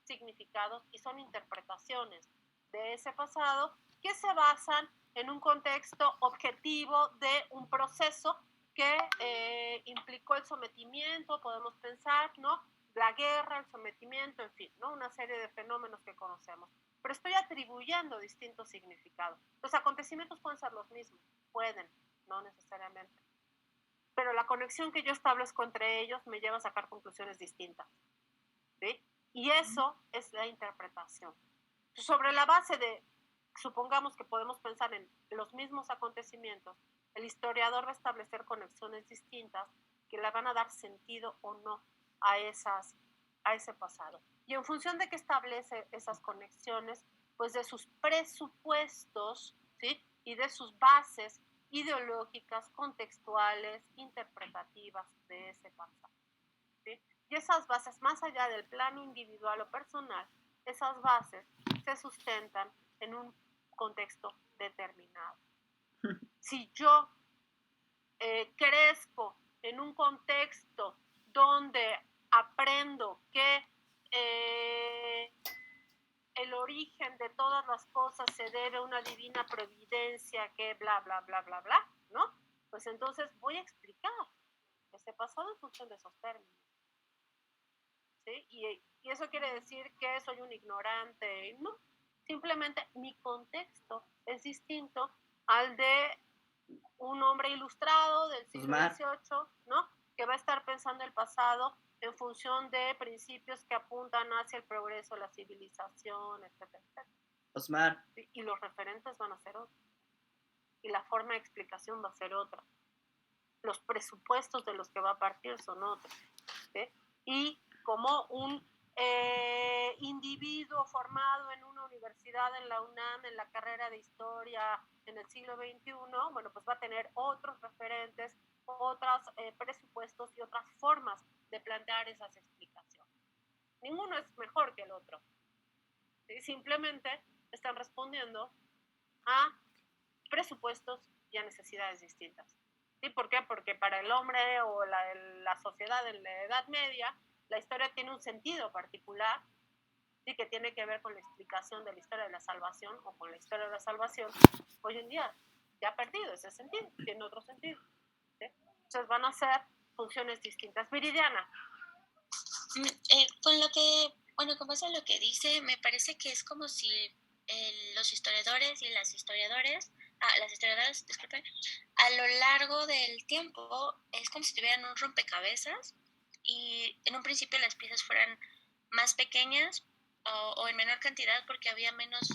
significados, y son interpretaciones de ese pasado que se basan en un contexto objetivo de un proceso que implicó el sometimiento, podemos pensar, ¿no? La guerra, el sometimiento, en fin, ¿no? Una serie de fenómenos que conocemos. Pero estoy atribuyendo distintos significados. Los acontecimientos pueden ser los mismos, pueden, no necesariamente. Pero la conexión que yo establezco entre ellos me lleva a sacar conclusiones distintas, ¿sí? Y eso es la interpretación. Sobre la base de, supongamos que podemos pensar en los mismos acontecimientos, el historiador va a establecer conexiones distintas que le van a dar sentido o no a ese pasado. Y en función de que establece esas conexiones, pues de sus presupuestos, ¿sí? Y de sus bases ideológicas, contextuales, interpretativas de ese pasado, ¿sí? Y esas bases, más allá del plano individual o personal, esas bases se sustentan en un contexto determinado. Si yo crezco en un contexto donde aprendo que el origen de todas las cosas se debe a una divina providencia que bla, bla, bla, bla, bla, ¿no? Pues entonces voy a explicar ese pasado en función de esos términos, ¿sí? Y eso quiere decir que soy un ignorante, no. Simplemente mi contexto es distinto al de un hombre ilustrado del siglo XVIII, ¿no? Que va a estar pensando el pasado en función de principios que apuntan hacia el progreso, la civilización, etcétera, etcétera. Osmar. Y los referentes van a ser otros. Y la forma de explicación va a ser otra. Los presupuestos de los que va a partir son otros, ¿sí? Y como un individuo formado en una universidad, en la UNAM, en la carrera de historia en el siglo XXI, bueno, pues va a tener otros referentes, otros presupuestos y otras formas de plantear esas explicaciones. Ninguno es mejor que el otro, ¿sí? Simplemente están respondiendo a presupuestos y a necesidades distintas. ¿Sí? ¿Por qué? Porque para el hombre o la sociedad en la Edad Media, la historia tiene un sentido particular, sí, que tiene que ver con la explicación de la historia de la salvación o con la historia de la salvación, hoy en día ya ha perdido ese sentido, tiene otro sentido. ¿Sí? Entonces van a ser funciones distintas. Viridiana. Con lo que, bueno, con base a lo que dice, me parece que es como si los historiadores y las historiadoras, disculpen, a lo largo del tiempo es como si tuvieran un rompecabezas y en un principio las piezas fueran más pequeñas o en menor cantidad porque había menos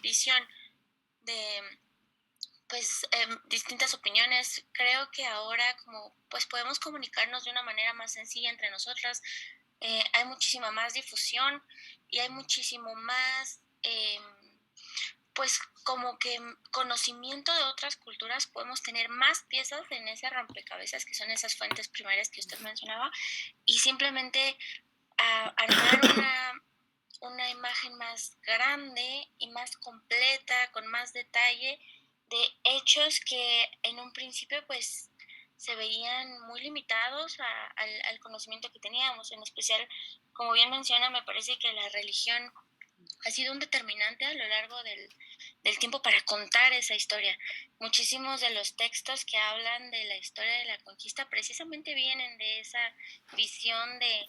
visión de pues distintas opiniones. Creo que ahora como pues podemos comunicarnos de una manera más sencilla entre nosotras, hay muchísima más difusión y hay muchísimo más pues como que conocimiento de otras culturas. Podemos tener más piezas en ese rompecabezas que son esas fuentes primarias que usted mencionaba y simplemente armar una imagen más grande y más completa, con más detalle de hechos que en un principio pues se veían muy limitados al conocimiento que teníamos. En especial, como bien menciona, me parece que la religión ha sido un determinante a lo largo del tiempo para contar esa historia. Muchísimos de los textos que hablan de la historia de la conquista precisamente vienen de esa visión de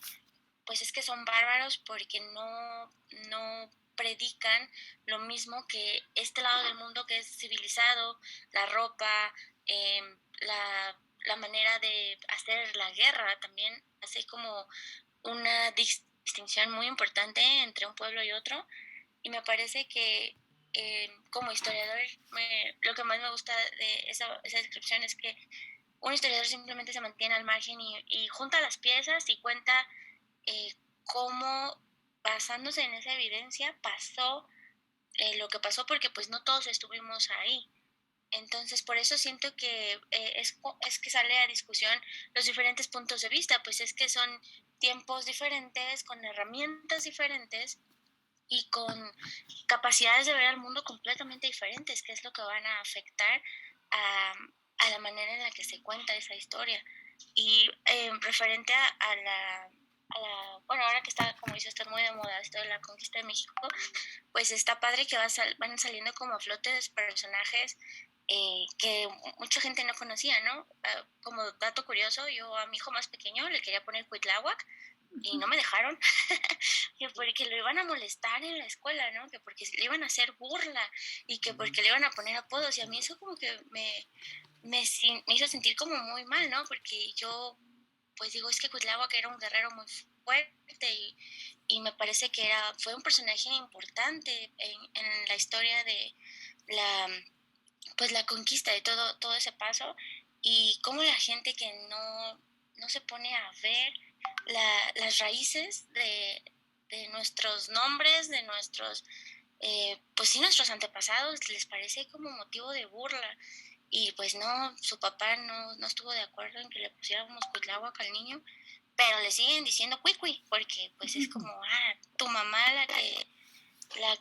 pues es que son bárbaros porque no predican lo mismo que este lado del mundo que es civilizado, la ropa, la manera de hacer la guerra también hace como una distinción muy importante entre un pueblo y otro. Y me parece que como historiador lo que más me gusta de esa descripción es que un historiador simplemente se mantiene al margen y junta las piezas y cuenta cómo basándose en esa evidencia pasó lo que pasó porque pues no todos estuvimos ahí. Entonces por eso siento que es que sale a discusión los diferentes puntos de vista, pues es que son tiempos diferentes, con herramientas diferentes y con capacidades de ver al mundo completamente diferentes, que es lo que van a afectar a la manera en la que se cuenta esa historia. Y referente a la, bueno, ahora que está, como dice usted, muy de moda esto de la conquista de México, pues está padre que van saliendo como a flote personajes que mucha gente no conocía, ¿no? Como dato curioso, yo a mi hijo más pequeño le quería poner Cuitláhuac y no me dejaron, que porque lo iban a molestar en la escuela, ¿no? Que porque le iban a hacer burla y que porque le iban a poner apodos y a mí eso como que me hizo sentir como muy mal, ¿no? Porque yo pues digo, es que Cuitláhuac era un guerrero muy fuerte y me parece que fue un personaje importante en la historia de la conquista de todo ese paso y cómo la gente que no se pone a ver las raíces de nuestros nombres, de nuestros, pues sí, nuestros antepasados, les parece como motivo de burla. Y pues no, su papá no estuvo de acuerdo en que le pusiéramos Cuitláhuac al niño, pero le siguen diciendo Cuicui, porque pues es como, tu mamá la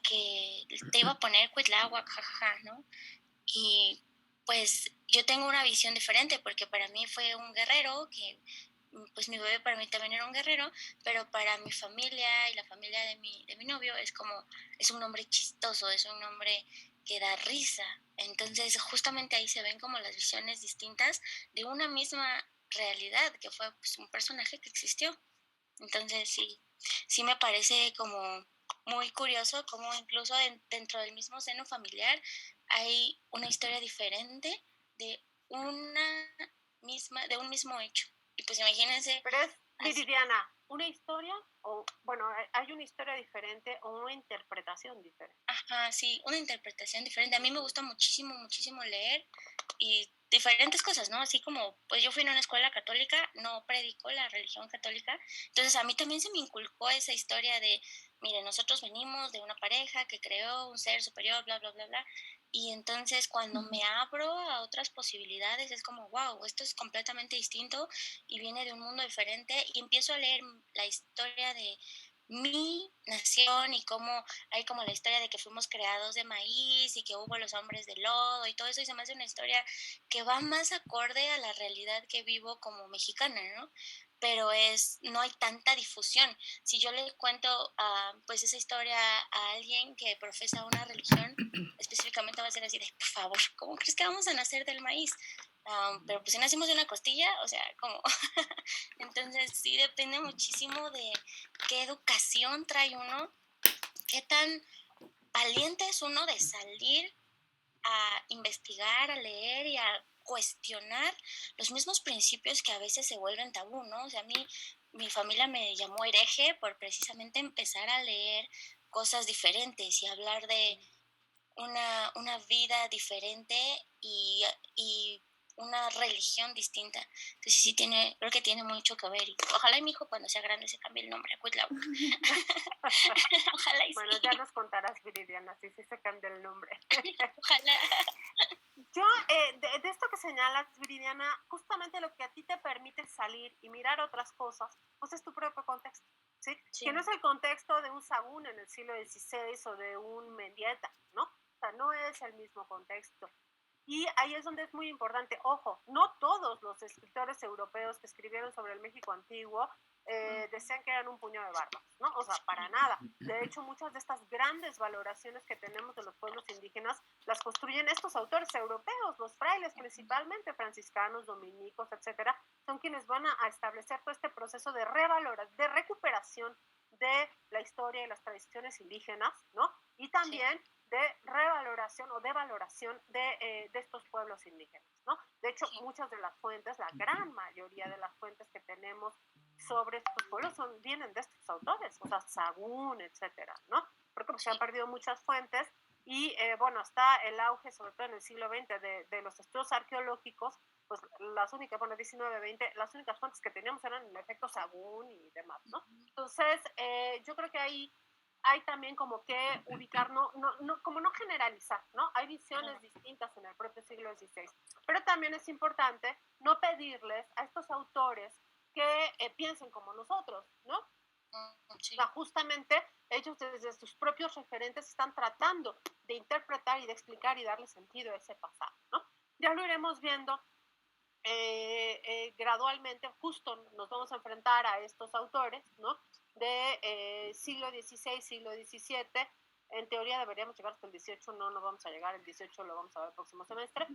que te iba a poner Cuitláhuac, jajaja, ¿no? Y pues yo tengo una visión diferente, porque para mí fue un guerrero, que pues mi bebé para mí también era un guerrero, pero para mi familia y la familia de mi novio es un nombre chistoso, es un nombre que da risa. Entonces justamente ahí se ven como las visiones distintas de una misma realidad, que fue pues, un personaje que existió. Entonces sí me parece como muy curioso cómo incluso dentro del mismo seno familiar hay una historia diferente de de un mismo hecho. Y pues imagínense. Pero es, Viridiana, una historia, o bueno, hay una historia diferente o una interpretación diferente. Ajá, sí, una interpretación diferente. A mí me gusta muchísimo, muchísimo leer y diferentes cosas, ¿no? Así como, pues yo fui en una escuela católica, no predico la religión católica, entonces a mí también se me inculcó esa historia de, mire, nosotros venimos de una pareja que creó un ser superior, bla, bla, bla, bla, y entonces cuando me abro a otras posibilidades es como, wow, esto es completamente distinto y viene de un mundo diferente y empiezo a leer la historia de mi nación y cómo hay como la historia de que fuimos creados de maíz y que hubo los hombres de lodo y todo eso, y se me hace una historia que va más acorde a la realidad que vivo como mexicana, ¿no? Pero no hay tanta difusión. Si yo le cuento pues esa historia a alguien que profesa una religión, específicamente va a ser así de, por favor, ¿cómo crees que vamos a nacer del maíz? Pero pues si nacimos de una costilla, o sea, ¿cómo? Entonces sí depende muchísimo de qué educación trae uno, qué tan valiente es uno de salir a investigar, a leer y a cuestionar los mismos principios que a veces se vuelven tabú, ¿no? O sea, a mí, mi familia me llamó hereje por precisamente empezar a leer cosas diferentes y hablar de una vida diferente y una religión distinta. Entonces sí creo que tiene mucho que ver. Y ojalá y mi hijo cuando sea grande se cambie el nombre a Cuitlahuac. Ojalá y bueno, sí. ya nos contarás, Viridiana, si sí se cambia el nombre. Ojalá. Yo, de esto que señalas, Viridiana, justamente lo que a ti te permite salir y mirar otras cosas, pues es tu propio contexto, ¿sí? Que no es el contexto de un Sagún en el siglo XVI o de un Mendieta, ¿no? O sea, no es el mismo contexto. Y ahí es donde es muy importante, ojo, no todos los escritores europeos que escribieron sobre el México antiguo decían que eran un puño de bárbaros, ¿no? O sea, para nada. De hecho, muchas de estas grandes valoraciones que tenemos de los pueblos indígenas las construyen estos autores europeos, los frailes principalmente, franciscanos, dominicos, etcétera, son quienes van a establecer todo este proceso de de recuperación de la historia y las tradiciones indígenas, ¿no? Y también de revaloración o de valoración de estos pueblos indígenas, ¿no? De hecho, muchas de las fuentes, la gran mayoría de las fuentes que tenemos sobre estos pueblos vienen de estos autores, o sea, Sagún, etcétera, ¿no? Porque pues, se han perdido muchas fuentes y, bueno, está el auge, sobre todo en el siglo XX, de los estudios arqueológicos, pues las únicas, bueno, 19, 20, las únicas fuentes que teníamos eran en efecto Sagún y demás, ¿no? Entonces, yo creo que ahí hay también como que ubicar, como no generalizar, ¿no? Hay visiones distintas en el propio siglo XVI, pero también es importante no pedirles a estos autores que piensen como nosotros, ¿no? Sí. O sea, justamente ellos desde sus propios referentes están tratando de interpretar y de explicar y darle sentido a ese pasado, ¿no? Ya lo iremos viendo gradualmente, justo nos vamos a enfrentar a estos autores, ¿no? De siglo XVI, siglo XVII. En teoría deberíamos llegar hasta el 18, no vamos a llegar, el 18 lo vamos a ver el próximo semestre,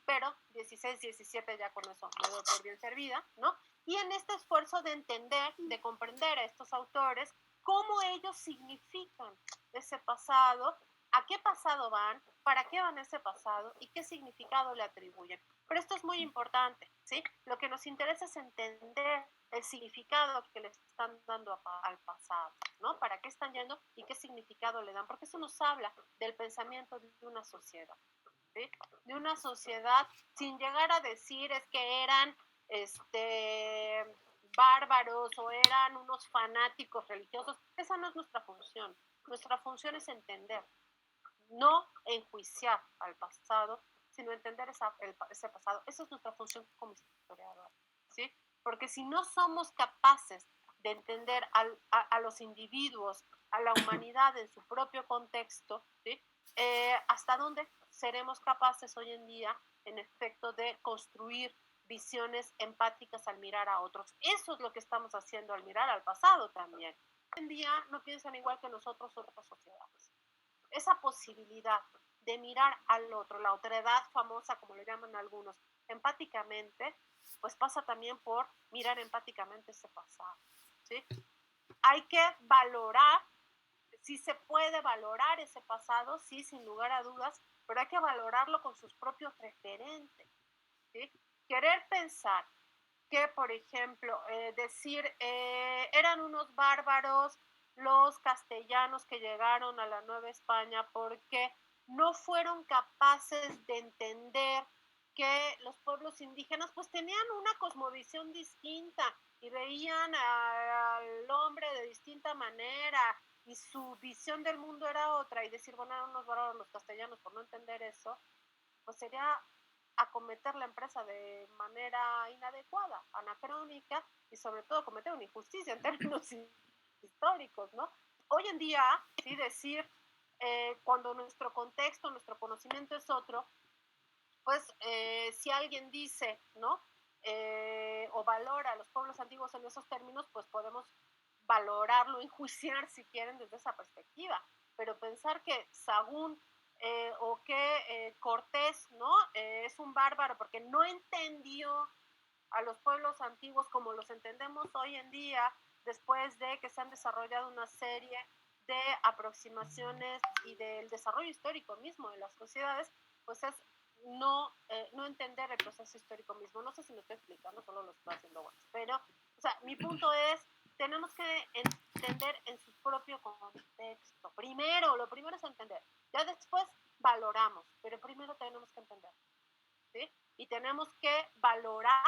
pero 16, 17 ya con eso me doy por bien servida, ¿no? Y en este esfuerzo de entender, de comprender a estos autores, cómo ellos significan ese pasado, a qué pasado van, para qué van ese pasado y qué significado le atribuyen. Pero esto es muy importante, ¿sí? Lo que nos interesa es entender el significado que le están dando al pasado, ¿no? ¿Para qué están yendo y qué significado le dan? Porque eso nos habla del pensamiento de una sociedad, ¿sí? De una sociedad sin llegar a decir es que eran bárbaros o eran unos fanáticos religiosos. Esa no es nuestra función. Nuestra función es entender, no enjuiciar al pasado, sino entender ese pasado. Esa es nuestra función como historiador, ¿sí? Porque si no somos capaces de entender a los individuos, a la humanidad en su propio contexto, ¿sí? ¿Hasta dónde seremos capaces hoy en día, en efecto, de construir visiones empáticas al mirar a otros? Eso es lo que estamos haciendo al mirar al pasado también. Hoy en día no piensan igual que nosotros otras sociedades. Esa posibilidad de mirar al otro, la otredad famosa, como le llaman algunos, empáticamente, pues pasa también por mirar empáticamente ese pasado, ¿sí? Hay que valorar, sí se puede valorar ese pasado, sí, sin lugar a dudas, pero hay que valorarlo con sus propios referentes, ¿sí? Querer pensar que, por ejemplo, decir, eran unos bárbaros los castellanos que llegaron a la Nueva España porque no fueron capaces de entender que los pueblos indígenas pues tenían una cosmovisión distinta y veían al hombre de distinta manera y su visión del mundo era otra, y decir, bueno, eran unos bárbaros los castellanos por no entender eso, pues sería acometer la empresa de manera inadecuada, anacrónica, y sobre todo cometer una injusticia en términos históricos, ¿no? Hoy en día, ¿sí? Decir, cuando nuestro contexto, nuestro conocimiento es otro, pues si alguien dice, ¿no? O valora a los pueblos antiguos en esos términos, pues podemos valorarlo, enjuiciar si quieren desde esa perspectiva, pero pensar que Sahagún o que Cortés, ¿no? Es un bárbaro porque no entendió a los pueblos antiguos como los entendemos hoy en día, después de que se han desarrollado una serie de aproximaciones y del desarrollo histórico mismo de las sociedades, pues es no entender el proceso histórico mismo. No sé si me estoy explicando, solo lo estoy haciendo bueno. Pero, o sea, mi punto es, tenemos que entender en su propio contexto. Primero, lo primero es entender. Ya después valoramos, pero primero tenemos que entender. ¿Sí? Y tenemos que valorar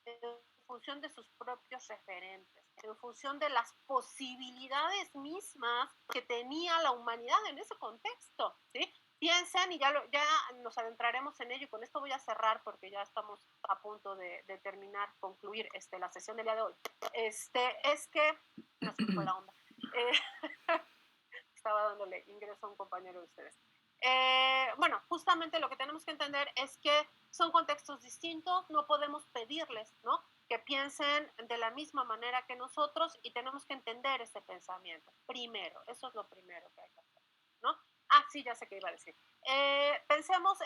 en función de sus propios referentes, en función de las posibilidades mismas que tenía la humanidad en ese contexto, ¿sí? Piensen, y ya nos adentraremos en ello, y con esto voy a cerrar porque ya estamos a punto de terminar, concluir la sesión del día de hoy. Es que, no se me fue la onda, estaba dándole ingreso a un compañero de ustedes. Bueno, justamente lo que tenemos que entender es que son contextos distintos, no podemos pedirles, ¿no?, que piensen de la misma manera que nosotros, y tenemos que entender ese pensamiento. Primero, eso es lo primero que hay que hacer, ¿no? Ah, sí, ya sé qué iba a decir. Pensemos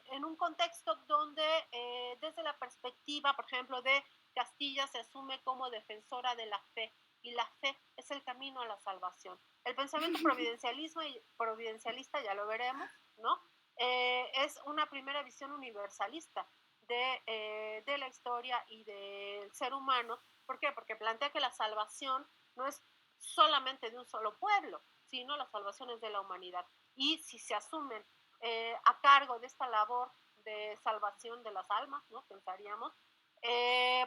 en un contexto donde desde la perspectiva, por ejemplo, de Castilla se asume como defensora de la fe, y la fe es el camino a la salvación. El pensamiento providencialista, ya lo veremos, ¿no? Es una primera visión universalista de la historia y del ser humano. ¿Por qué? Porque plantea que la salvación no es solamente de un solo pueblo, sino la salvación es de la humanidad. Y si se asumen a cargo de esta labor de salvación de las almas, ¿no?, pensaríamos,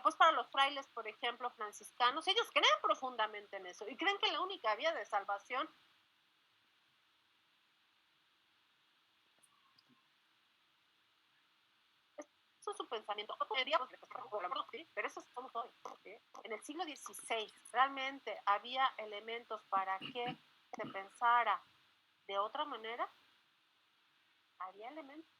pues para los frailes, por ejemplo, franciscanos, ellos creen profundamente en eso y creen que la única vía de salvación eso es su pensamiento. ¿Sí? Pero eso somos hoy, ¿sí? En el siglo XVI realmente había elementos para que se pensara de otra manera. Había elementos.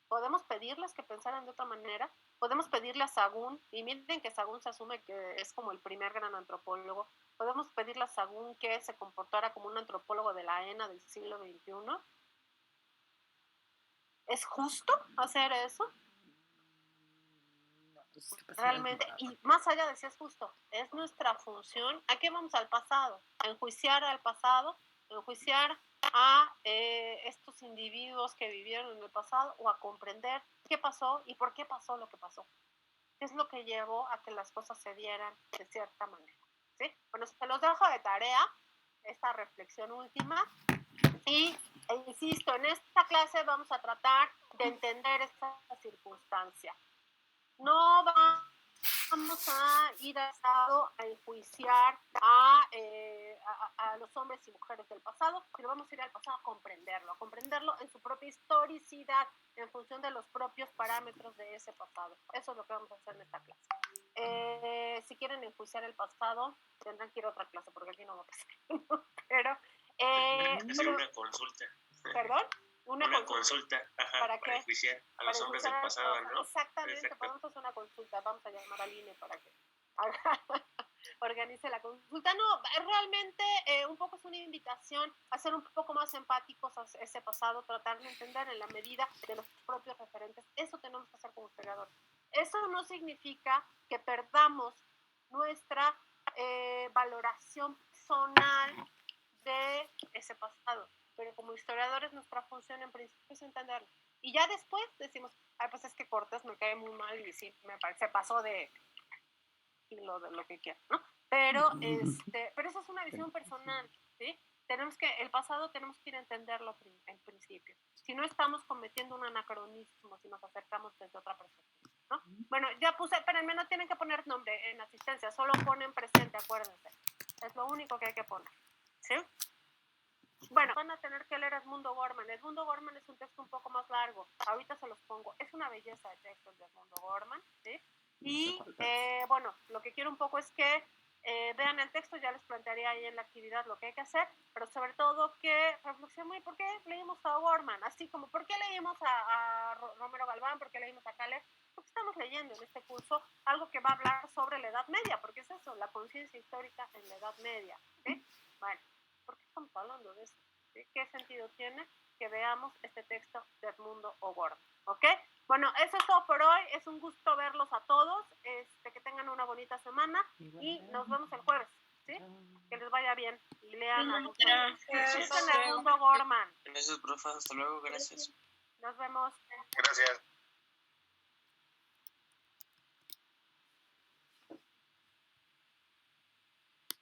Podemos pedirles que pensaran de otra manera. Podemos pedirle a Sahagún, y miren que Sahagún se asume que es como el primer gran antropólogo. Podemos pedirle a Sahagún que se comportara como un antropólogo de la ENA del siglo XXI. ¿Es justo hacer eso? Realmente, y más allá de si es justo, es nuestra función. ¿A qué vamos al pasado? A enjuiciar al pasado, a enjuiciar a estos individuos que vivieron en el pasado, o a comprender qué pasó y por qué pasó lo que pasó. ¿Qué es lo que llevó a que las cosas se dieran de cierta manera? ¿Sí? Bueno, se los dejo de tarea, esta reflexión última, y insisto, en esta clase vamos a tratar de entender esta circunstancia. No vamos a ir a Estado a enjuiciar a los hombres y mujeres del pasado, sino vamos a ir al pasado a comprenderlo en su propia historicidad, en función de los propios parámetros de ese pasado. Eso es lo que vamos a hacer en esta clase. Si quieren enjuiciar el pasado, tendrán que ir a otra clase, porque aquí no va a pasar. Pero una consulta. ¿Perdón? Una consulta, ¿para enjuiciar a los hombres del pasado, ¿no? Exactamente, podemos hacer una consulta, vamos a llamar al INE para que organice la consulta. No, realmente un poco es una invitación a ser un poco más empáticos a ese pasado, tratar de entender en la medida de los propios referentes. Eso tenemos que hacer como historiadores. Eso no significa que perdamos nuestra valoración personal de ese pasado, pero como historiadores nuestra función en principio es entenderlo. Y ya después decimos, pues es que Cortés me cae muy mal y sí, me parece, pasó de lo que quiera, ¿no? Pero esa es una visión personal, ¿sí? El pasado tenemos que ir a entenderlo en principio. Si no, estamos cometiendo un anacronismo si nos acercamos desde otra perspectiva, ¿no? Bueno, ya puse, espérenme, no tienen que poner nombre en asistencia, solo ponen presente, acuérdense. Es lo único que hay que poner, ¿sí? Bueno, van a tener que leer Edmundo Gorman. Edmundo Gorman es un texto un poco más largo. Ahorita se los pongo. Es una belleza de texto de Edmundo Gorman, ¿sí? Y bueno, lo que quiero un poco es que vean el texto, ya les plantearía ahí en la actividad lo que hay que hacer, pero sobre todo que reflexionen por qué leímos a Gorman, así como por qué leímos a Romero Galván, por qué leímos a Kaller, porque estamos leyendo en este curso algo que va a hablar sobre la Edad Media, porque es eso, la conciencia histórica en la Edad Media. ¿Sí? Bueno, ¿por qué estamos hablando de eso? ¿Sí? ¿Qué sentido tiene que veamos este texto de Edmundo O'Gorman? ¿Ok? Bueno, eso es todo por hoy. Es un gusto verlos a todos. Que tengan una bonita semana y nos vemos el jueves. ¿Sí? Que les vaya bien. Y lean a Edmundo O'Gorman. Gracias, profe. Hasta luego. Gracias. Nos vemos. Gracias.